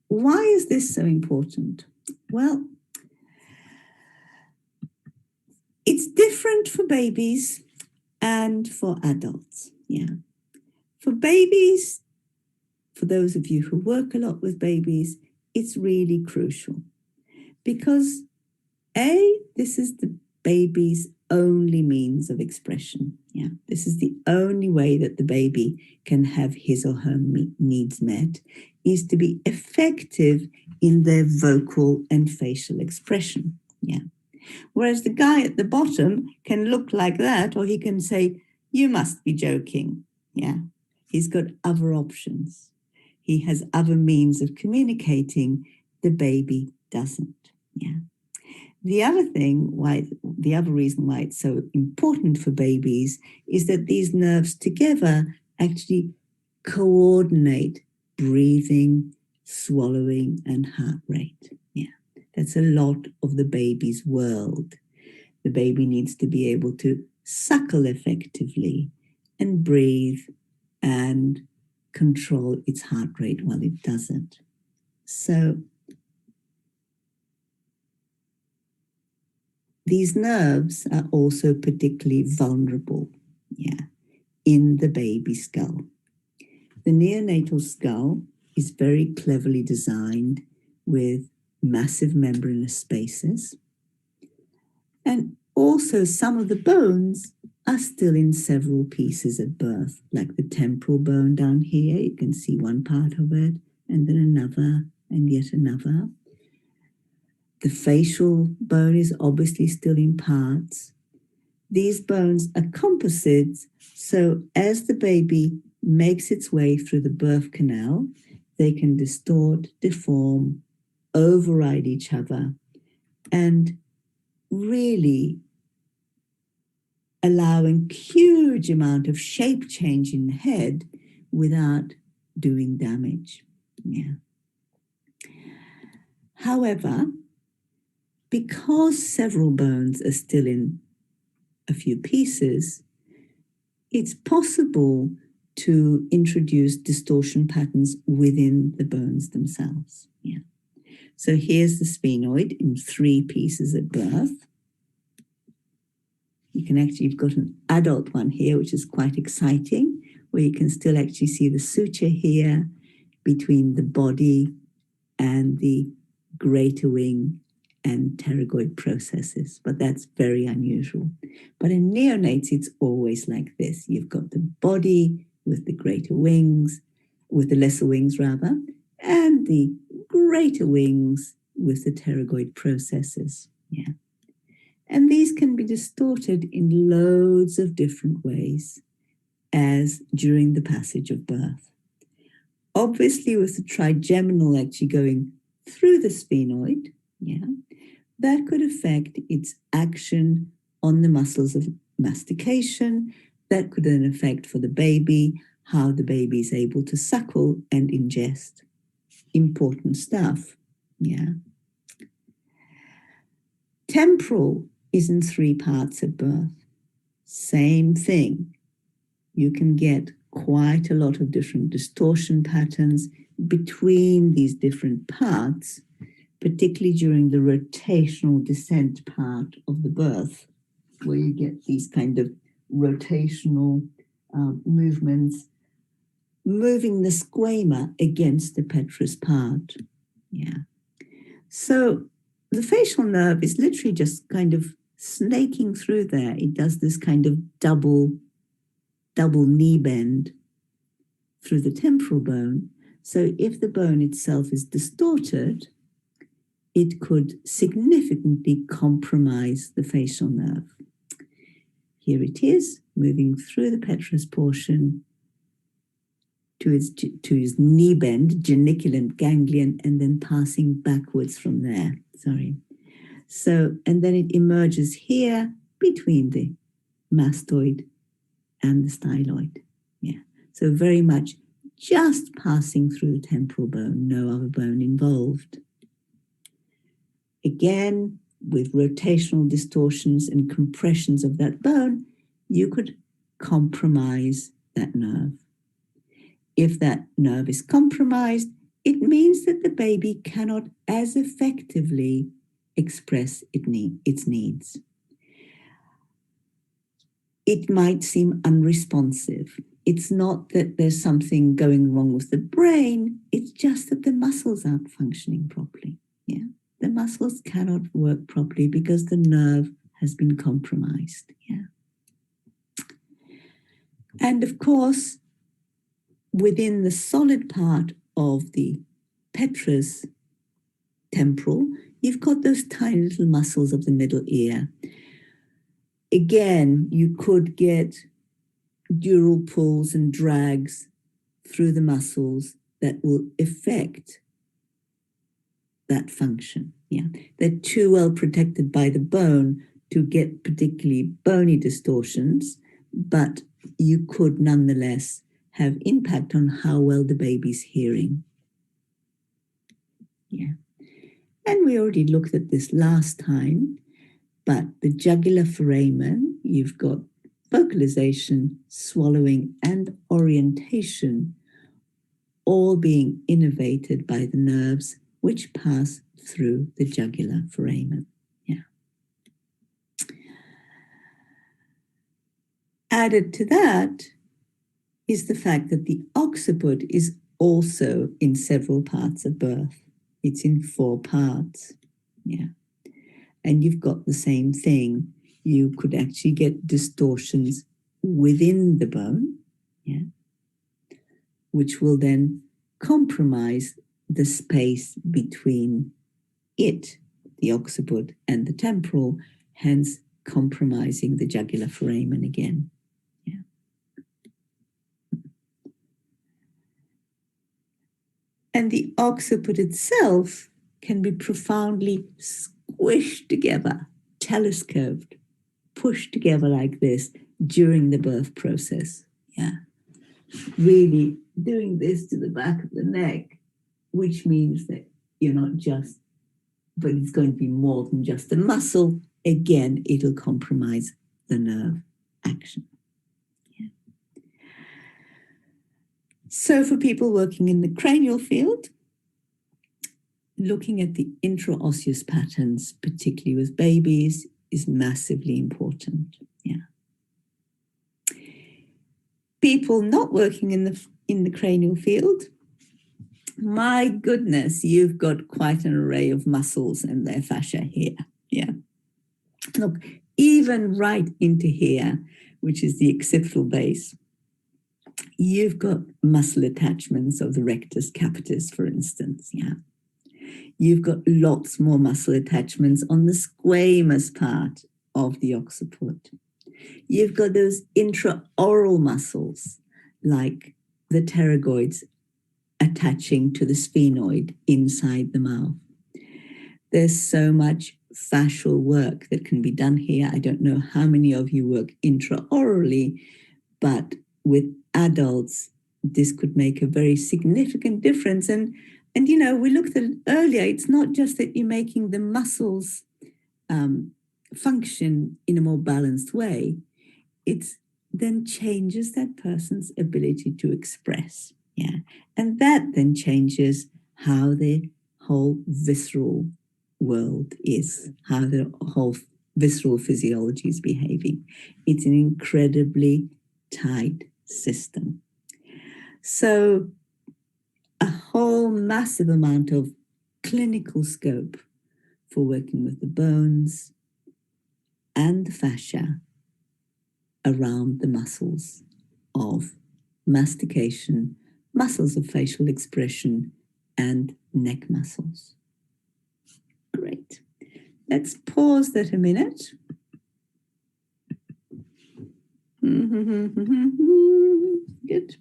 why is this so important? Well, it's different for babies and for adults. Yeah. For babies, for those of you who work a lot with babies, it's really crucial because this is the baby's only means of expression. Yeah, this is the only way that the baby can have his or her needs met, is to be effective in their vocal and facial expression. Yeah. Whereas the guy at the bottom can look like that, or he can say, "You must be joking." Yeah. He's got other options. He has other means of communicating. The baby doesn't. Yeah. The other reason why it's so important for babies is that these nerves together actually coordinate breathing, swallowing, and heart rate. Yeah. That's a lot of the baby's world. The baby needs to be able to suckle effectively and breathe and control its heart rate while it doesn't. So these nerves are also particularly vulnerable, in the baby skull. The neonatal skull is very cleverly designed with massive membranous spaces. And also some of the bones are still in several pieces at birth, like the temporal bone down here. You can see one part of it, and then another, and yet another. The facial bone is obviously still in parts. These bones are composites, so as the baby makes its way through the birth canal, they can distort, deform, override each other, and really allowing huge amount of shape change in the head without doing damage. Yeah. However, because several bones are still in a few pieces, it's possible to introduce distortion patterns within the bones themselves. Yeah. So here's the sphenoid in 3 pieces at birth. You've got an adult one here, which is quite exciting, where you can still actually see the suture here between the body and the greater wing and pterygoid processes, but that's very unusual. But in neonates, it's always like this. You've got the body with the greater wings, with the lesser wings rather, and the greater wings with the pterygoid processes. Yeah. And these can be distorted in loads of different ways as during the passage of birth. Obviously, with the trigeminal actually going through the sphenoid, that could affect its action on the muscles of mastication. That could then affect for the baby how the baby is able to suckle and ingest important stuff. Yeah. Temporal is in 3 parts at birth. Same thing. You can get quite a lot of different distortion patterns between these different parts, particularly during the rotational descent part of the birth, where you get these kind of rotational movements, moving the squama against the petrous part. Yeah. So the facial nerve is literally just kind of snaking through there. It does this kind of double knee bend through the temporal bone. So if the bone itself is distorted, it could significantly compromise the facial nerve. Here it is, moving through the petrous portion to his knee bend, geniculate ganglion, and then passing backwards from there. So, and then it emerges here between the mastoid and the styloid. Yeah. So very much just passing through the temporal bone, no other bone involved. Again, with rotational distortions and compressions of that bone, you could compromise that nerve. If that nerve is compromised, it means that the baby cannot as effectively express its needs. It might seem unresponsive. It's not that there's something going wrong with the brain, it's just that the muscles aren't functioning properly. Yeah, the muscles cannot work properly because the nerve has been compromised. Yeah. And of course, within the solid part of the petrous temporal, you've got those tiny little muscles of the middle ear. Again, you could get dural pulls and drags through the muscles that will affect that function. Yeah, they're too well protected by the bone to get particularly bony distortions, but you could nonetheless have impact on how well the baby's hearing. Yeah, and we already looked at this last time, but the jugular foramen, you've got vocalization, swallowing, and orientation all being innervated by the nerves which pass through the jugular foramen. Yeah. Added to that is the fact that the occiput is also in several parts of birth. It's in 4 parts. Yeah. And you've got the same thing. You could actually get distortions within the bone, yeah, which will then compromise the space between it, the occiput, and the temporal, hence compromising the jugular foramen again. Yeah. And the occiput itself can be profoundly squished together, telescoped, pushed together like this during the birth process. Yeah. Really doing this to the back of the neck, which means that you're not just, but it's going to be more than just a muscle. Again, it'll compromise the nerve action. Yeah. So for people working in the cranial field, looking at the intraosseous patterns, particularly with babies, is massively important. Yeah. People not working in the cranial field, my goodness, you've got quite an array of muscles and their fascia here. Yeah. Look, even right into here, which is the occipital base, you've got muscle attachments of the rectus capitis, for instance. Yeah. You've got lots more muscle attachments on the squamous part of the occiput. You've got those intraoral muscles like the pterygoids attaching to the sphenoid inside the mouth. There's so much fascial work that can be done here. I don't know how many of you work intraorally, but with adults, this could make a very significant difference. And you know, we looked at it earlier, it's not just that you're making the muscles function in a more balanced way, it's then changes that person's ability to express. Yeah. And that then changes how the whole visceral world is, how the whole visceral physiology is behaving. It's an incredibly tight system. So a whole massive amount of clinical scope for working with the bones and the fascia around the muscles of mastication, muscles of facial expression, and neck muscles. Great. Let's pause that a minute. Good.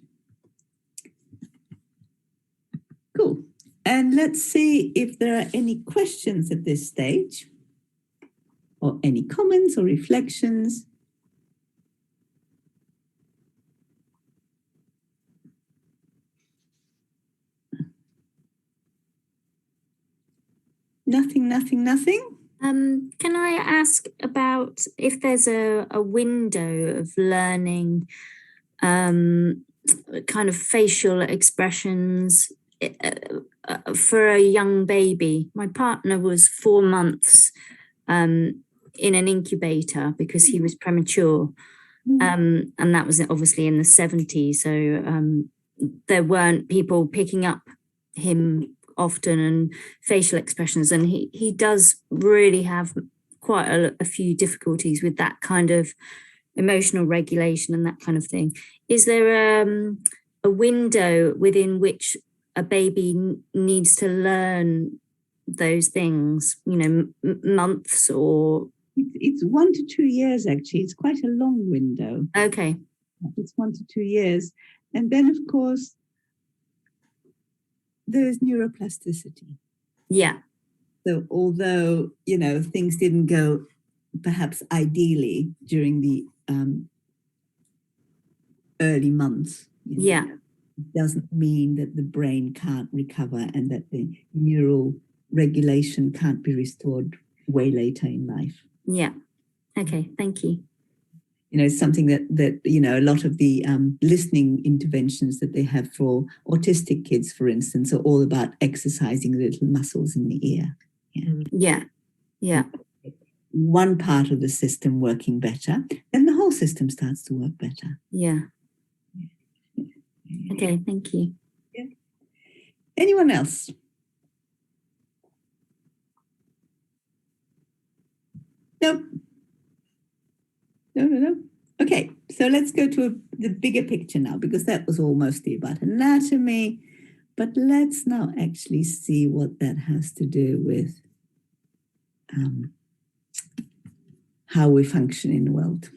Cool. And let's see if there are any questions at this stage, or any comments or reflections. Nothing. Can I ask about if there's a window of learning kind of facial expressions for a young baby? My partner was 4 months in an incubator because he was premature. And that was obviously in the 70s. So there weren't people picking up him often and facial expressions. And he does really have quite a few difficulties with that kind of emotional regulation and that kind of thing. Is there a window within which a baby needs to learn those things, you know, months or? It's 1 to 2 years, actually. It's quite a long window. Okay. It's 1 to 2 years. And then, of course, there's neuroplasticity. Yeah. So although, you know, things didn't go perhaps ideally during the early months, Yeah. it doesn't mean that the brain can't recover and that the neural regulation can't be restored way later in life. Yeah. Okay. Thank you. You know, something that you know, a lot of the listening interventions that they have for autistic kids, for instance, are all about exercising the little muscles in the ear. Yeah. One part of the system working better, then the whole system starts to work better. Yeah. Okay. Thank you. Yeah. Anyone else? Nope. No. Okay, so let's go to the bigger picture now, because that was all mostly about anatomy. But let's now actually see what that has to do with how we function in the world.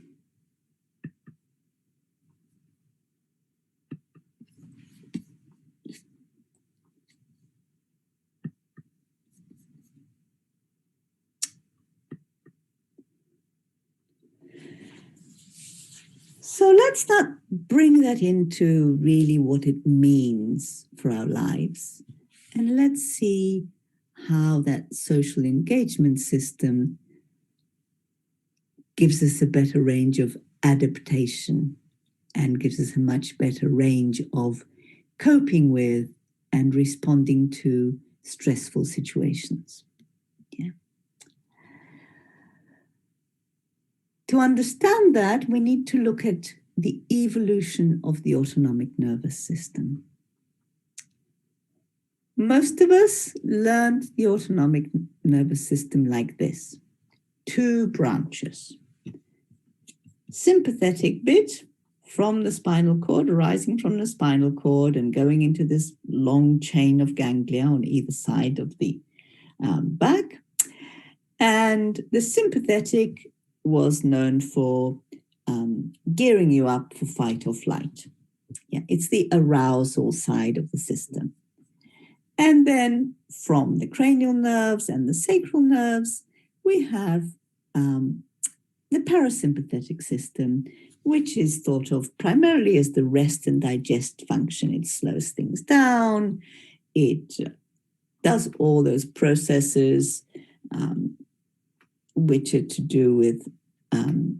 So let's not bring that into really what it means for our lives. And let's see how that social engagement system gives us a better range of adaptation and gives us a much better range of coping with and responding to stressful situations. Yeah. To understand that, we need to look at the evolution of the autonomic nervous system. Most of us learned the autonomic nervous system like this: 2 branches. Sympathetic bit from the spinal cord, arising from the spinal cord and going into this long chain of ganglia on either side of the back. And the sympathetic was known for gearing you up for fight or flight. Yeah, it's the arousal side of the system. And then from the cranial nerves and the sacral nerves, we have the parasympathetic system, which is thought of primarily as the rest and digest function. It slows things down. It does all those processes which are to do with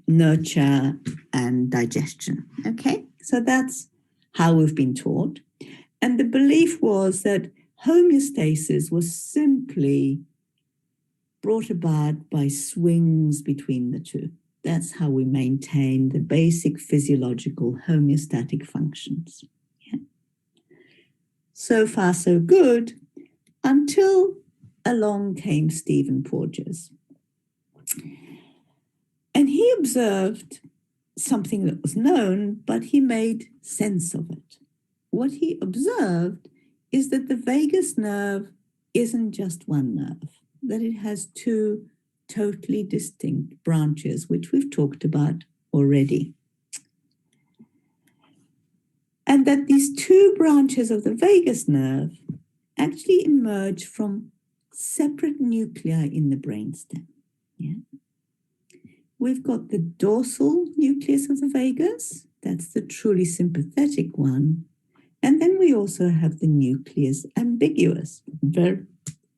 nurture and digestion. Okay, so that's how we've been taught. And the belief was that homeostasis was simply brought about by swings between the two. That's how we maintain the basic physiological homeostatic functions. Yeah. So far, so good, until along came Stephen Porges. And he observed something that was known, but he made sense of it. What he observed is that the vagus nerve isn't just one nerve, that it has 2 totally distinct branches, which we've talked about already. And that these 2 branches of the vagus nerve actually emerge from separate nuclei in the brainstem. Yeah. We've got the dorsal nucleus of the vagus, that's the truly sympathetic one. And then we also have the nucleus ambiguous, very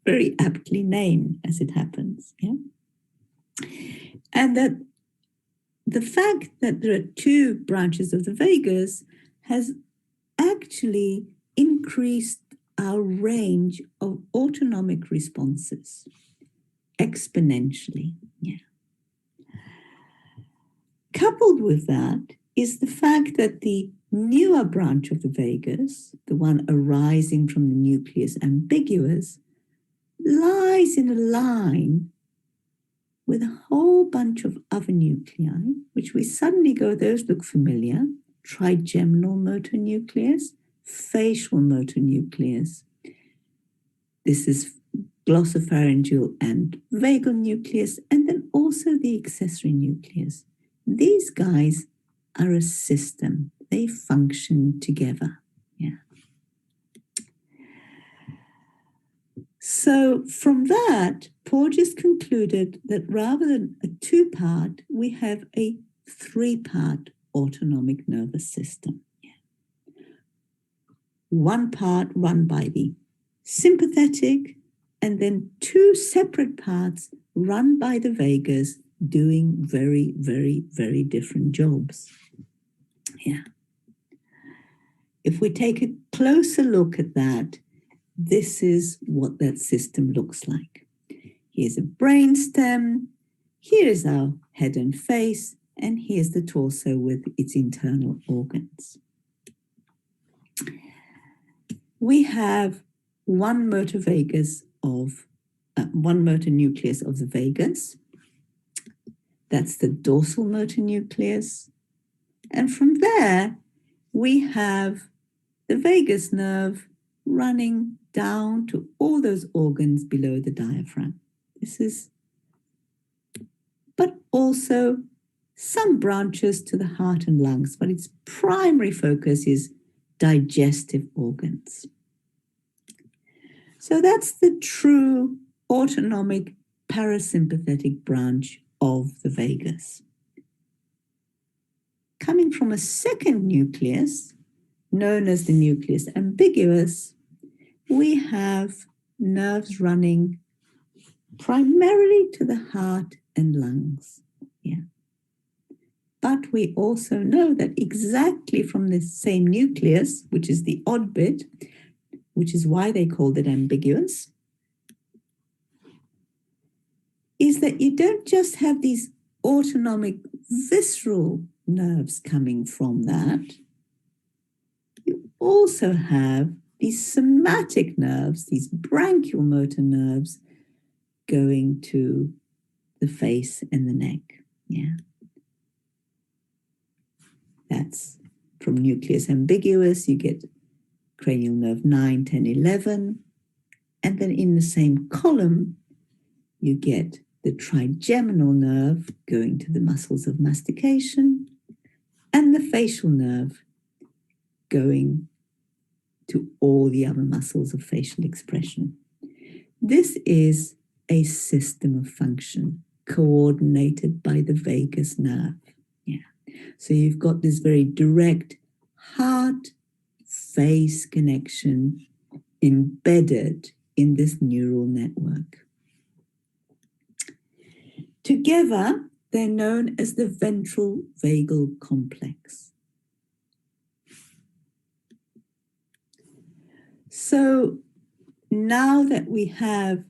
very aptly named, as it happens. Yeah? And that the fact that there are two branches of the vagus has actually increased our range of autonomic responses exponentially. Yeah. Coupled with that is the fact that the newer branch of the vagus, the one arising from the nucleus ambiguous, lies in a line with a whole bunch of other nuclei, which we suddenly go, those look familiar: trigeminal motor nucleus, facial motor nucleus. This is glossopharyngeal and vagal nucleus, and then also the accessory nucleus. These guys are a system. They function together. Yeah. So from that, Porges concluded that rather than a two-part, we have a three-part autonomic nervous system. Yeah. One part run by the sympathetic, and then two separate parts run by the vagus, doing very, very, very different jobs. Yeah. If we take a closer look at that, this is what that system looks like. Here's a brainstem, here is our head and face, and here's the torso with its internal organs. We have one motor nucleus of the vagus. That's the dorsal motor nucleus. And from there, we have the vagus nerve running down to all those organs below the diaphragm. But also some branches to the heart and lungs, but its primary focus is digestive organs. So that's the true autonomic parasympathetic branch of the vagus. Coming from a second nucleus, known as the nucleus ambiguous, we have nerves running primarily to the heart and lungs. Yeah. But we also know that exactly from the same nucleus, which is the odd bit, which is why they called it ambiguous, is that you don't just have these autonomic visceral nerves coming from that, you also have these somatic nerves, these branchial motor nerves going to the face and the neck. Yeah. That's from nucleus ambiguous, you get cranial nerve 9, 10, 11. And then in the same column, you get the trigeminal nerve going to the muscles of mastication and the facial nerve going to all the other muscles of facial expression. This is a system of function coordinated by the vagus nerve. Yeah. So you've got this very direct heart-face connection embedded in this neural network. Together, they're known as the ventral vagal complex. So now that we have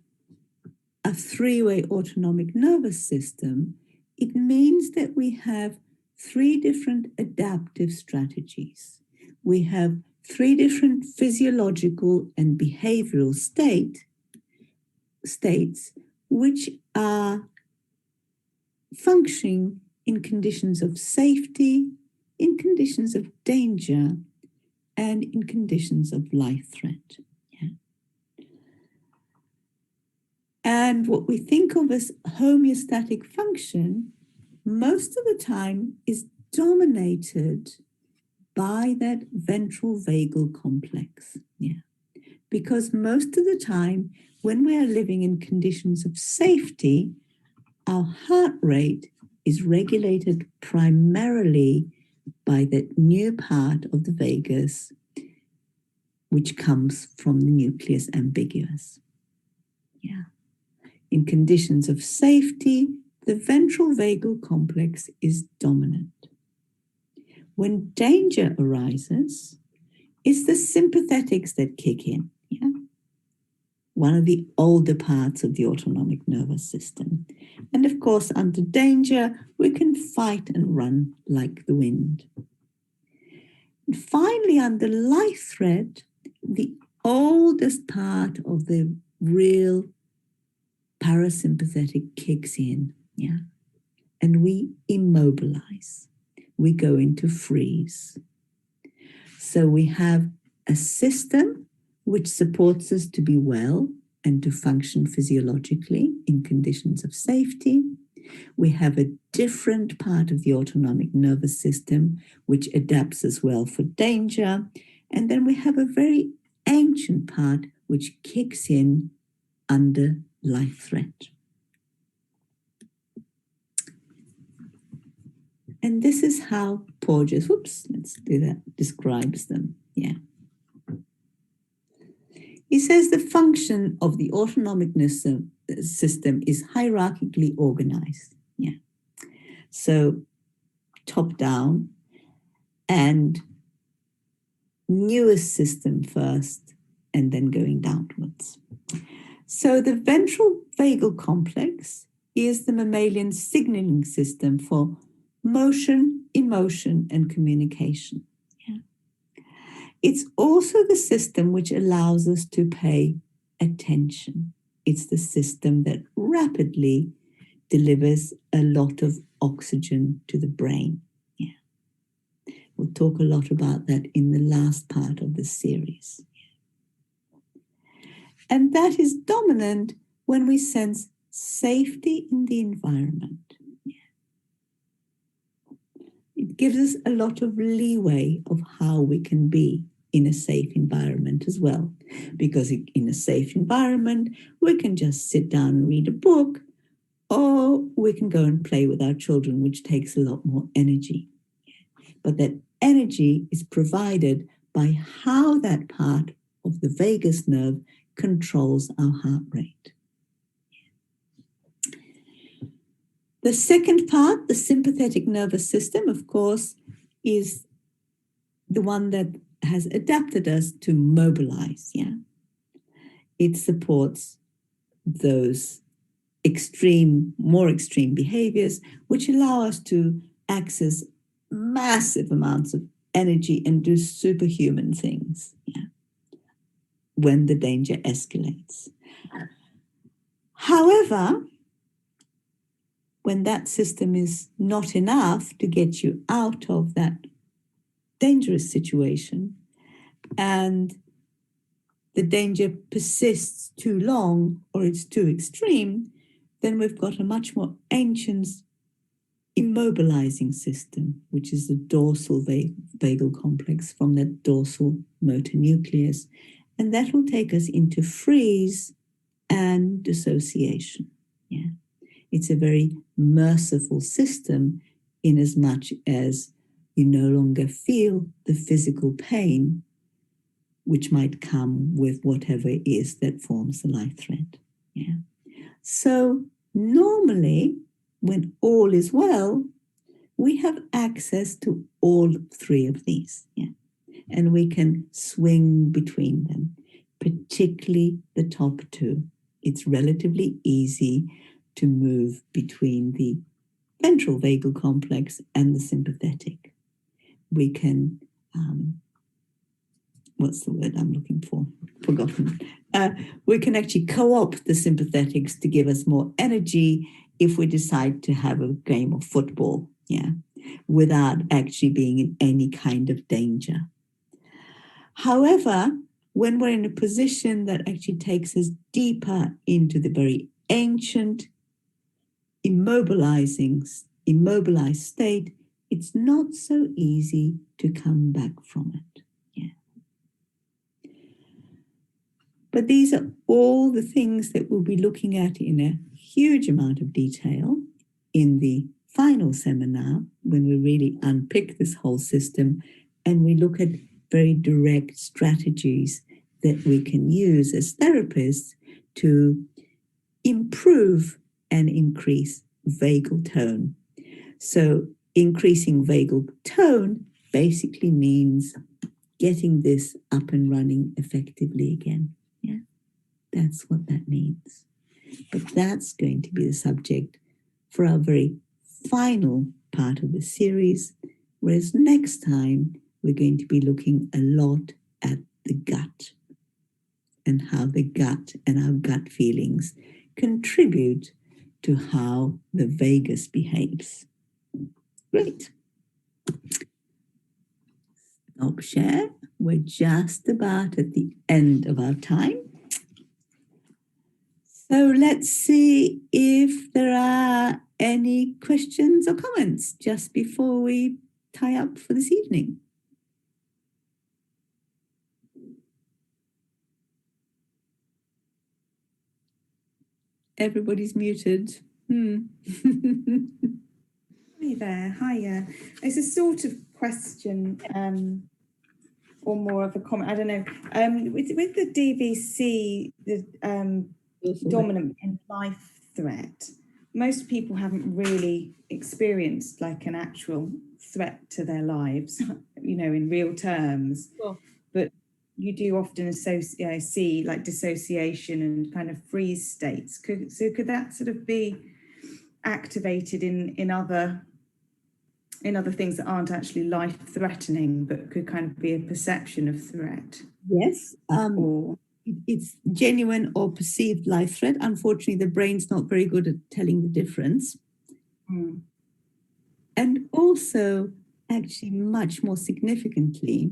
a three-way autonomic nervous system, it means that we have three different adaptive strategies. We have three different physiological and behavioral states which are functioning in conditions of safety, in conditions of danger, and in conditions of life threat. Yeah. And what we think of as homeostatic function, most of the time is dominated by that ventral vagal complex. Yeah. Because most of the time, when we are living in conditions of safety, our heart rate is regulated primarily by that new part of the vagus, which comes from the nucleus ambiguous. Yeah. In conditions of safety, the ventral vagal complex is dominant. When danger arises, it's the sympathetics that kick in. Yeah? One of the older parts of the autonomic nervous system. And of course, under danger, we can fight and run like the wind. And finally, under life threat, the oldest part of the real parasympathetic kicks in, yeah, and we immobilize. We go into freeze. So we have a system which supports us to be well and to function physiologically in conditions of safety. We have a different part of the autonomic nervous system which adapts as well for danger. And then we have a very ancient part which kicks in under life threat. And this is how Porges, describes them. Yeah. He says the function of the autonomic system is hierarchically organized. Yeah. So top down and newest system first and then going downwards. So the ventral vagal complex is the mammalian signaling system for motion, emotion, and communication. Yeah. It's also the system which allows us to pay attention. It's the system that rapidly delivers a lot of oxygen to the brain. Yeah. We'll talk a lot about that in the last part of the series. And that is dominant when we sense safety in the environment. It gives us a lot of leeway of how we can be in a safe environment as well. Because in a safe environment, we can just sit down and read a book, or we can go and play with our children, which takes a lot more energy. But that energy is provided by how that part of the vagus nerve controls our heart rate. The second part, the sympathetic nervous system, of course, is the one that has adapted us to mobilize. Yeah, it supports those more extreme behaviors, which allow us to access massive amounts of energy and do superhuman things. Yeah, when the danger escalates. However, when that system is not enough to get you out of that dangerous situation and the danger persists too long or it's too extreme, then we've got a much more ancient immobilizing system, which is the dorsal vagal complex from that dorsal motor nucleus. And that will take us into freeze and dissociation. Yeah. It's a very merciful system in as much as you no longer feel the physical pain which might come with whatever it is that forms the life threat. Yeah. So normally, when all is well, we have access to all three of these. Yeah. And we can swing between them, particularly the top two. It's relatively easy to move between the ventral vagal complex and the sympathetic. We can, what's the word I'm looking for? Forgotten. We can actually co-opt the sympathetics to give us more energy if we decide to have a game of football, yeah, without actually being in any kind of danger. However, when we're in a position that actually takes us deeper into the very ancient immobilized state, it's not so easy to come back from it. Yeah. But these are all the things that we'll be looking at in a huge amount of detail in the final seminar, when we really unpick this whole system and we look at very direct strategies that we can use as therapists to improve and increase vagal tone. So increasing vagal tone basically means getting this up and running effectively again. Yeah, that's what that means. But that's going to be the subject for our very final part of the series, whereas next time we're going to be looking a lot at the gut and how the gut and our gut feelings contribute to how the vagus behaves. Great. Stop share. We're just about at the end of our time. So let's see if there are any questions or comments just before we tie up for this evening. Everybody's muted. Hi there. Hiya. It's a sort of question or more of a comment. I don't know. With the DVC, the dominant in life threat, most people haven't really experienced like an actual threat to their lives, you know, in real terms. Sure. But you do often see like dissociation and kind of freeze states. Could that sort of be activated in other things that aren't actually life-threatening, but could kind of be a perception of threat? Yes. It's genuine or perceived life threat. Unfortunately, the brain's not very good at telling the difference. And also, actually, much more significantly,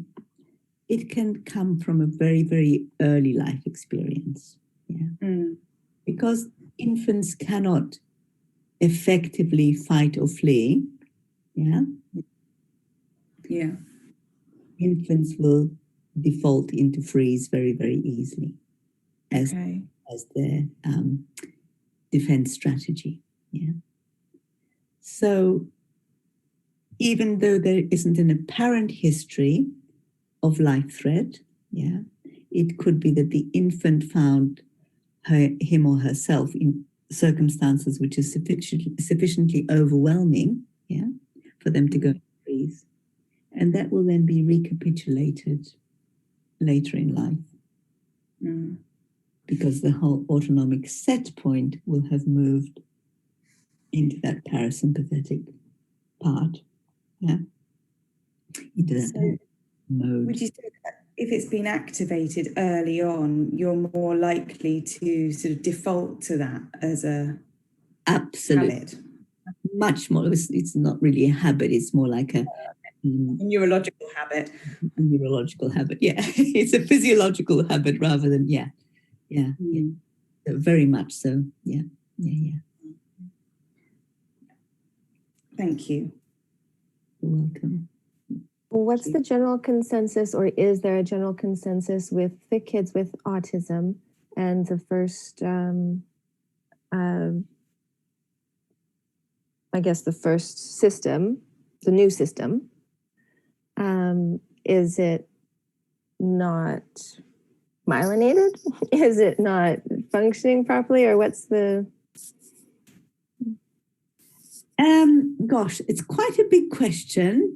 it can come from a very, very early life experience. Yeah. Because infants cannot effectively fight or flee. Yeah. Yeah. Infants will default into freeze very, very easily as their defense strategy. Yeah. So even though there isn't an apparent history of life threat, yeah, it could be that the infant found him or herself in circumstances which is sufficiently overwhelming, yeah, for them to go and freeze. And that will then be recapitulated later in life. Because the whole autonomic set point will have moved into that parasympathetic part, yeah, into that mode. Would you say that if it's been activated early on, you're more likely to sort of default to that as a habit? Much more. It's not really a habit. It's more like a neurological habit. A neurological habit, yeah. It's a physiological habit rather than, yeah. Very much so, yeah. Thank you. You're welcome. What's the general consensus, or is there a general consensus with the kids with autism and the first, I guess the first system, the new system, is it not myelinated? Is it not functioning properly, or what's the... Gosh, it's quite a big question.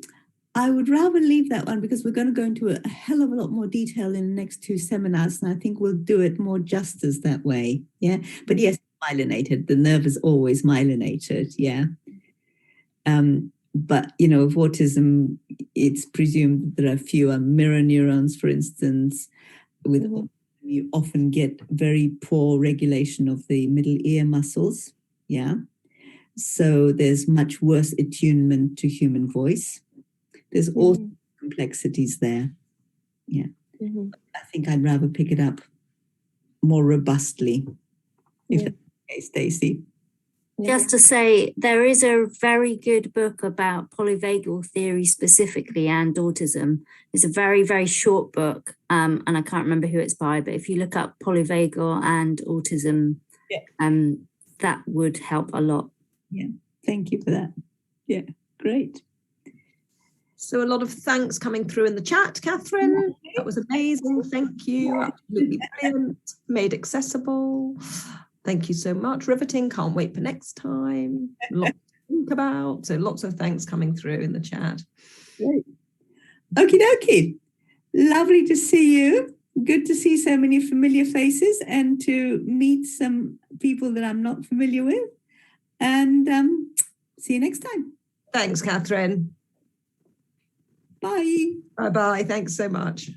I would rather leave that one because we're going to go into a hell of a lot more detail in the next two seminars, and I think we'll do it more justice that way. Yeah, but yes, myelinated. The nerve is always myelinated. Yeah. But you know, with autism, it's presumed that there are fewer mirror neurons, for instance. With autism, you often get very poor regulation of the middle ear muscles. Yeah. So there's much worse attunement to human voice. There's also complexities there. Yeah. I think I'd rather pick it up more robustly, if that's okay, Stacey. Just to say, there is a very good book about polyvagal theory specifically and autism. It's a very, very short book, and I can't remember who it's by, but if you look up polyvagal and autism, that would help a lot. Yeah, thank you for that. Yeah, great. So a lot of thanks coming through in the chat, Catherine. That was amazing. Thank you. Absolutely brilliant. Made accessible. Thank you so much. Riveting. Can't wait for next time. Lots to think about. So lots of thanks coming through in the chat. Great. Okie dokie. Lovely to see you. Good to see so many familiar faces and to meet some people that I'm not familiar with. And see you next time. Thanks, Catherine. Bye. Bye-bye. Thanks so much.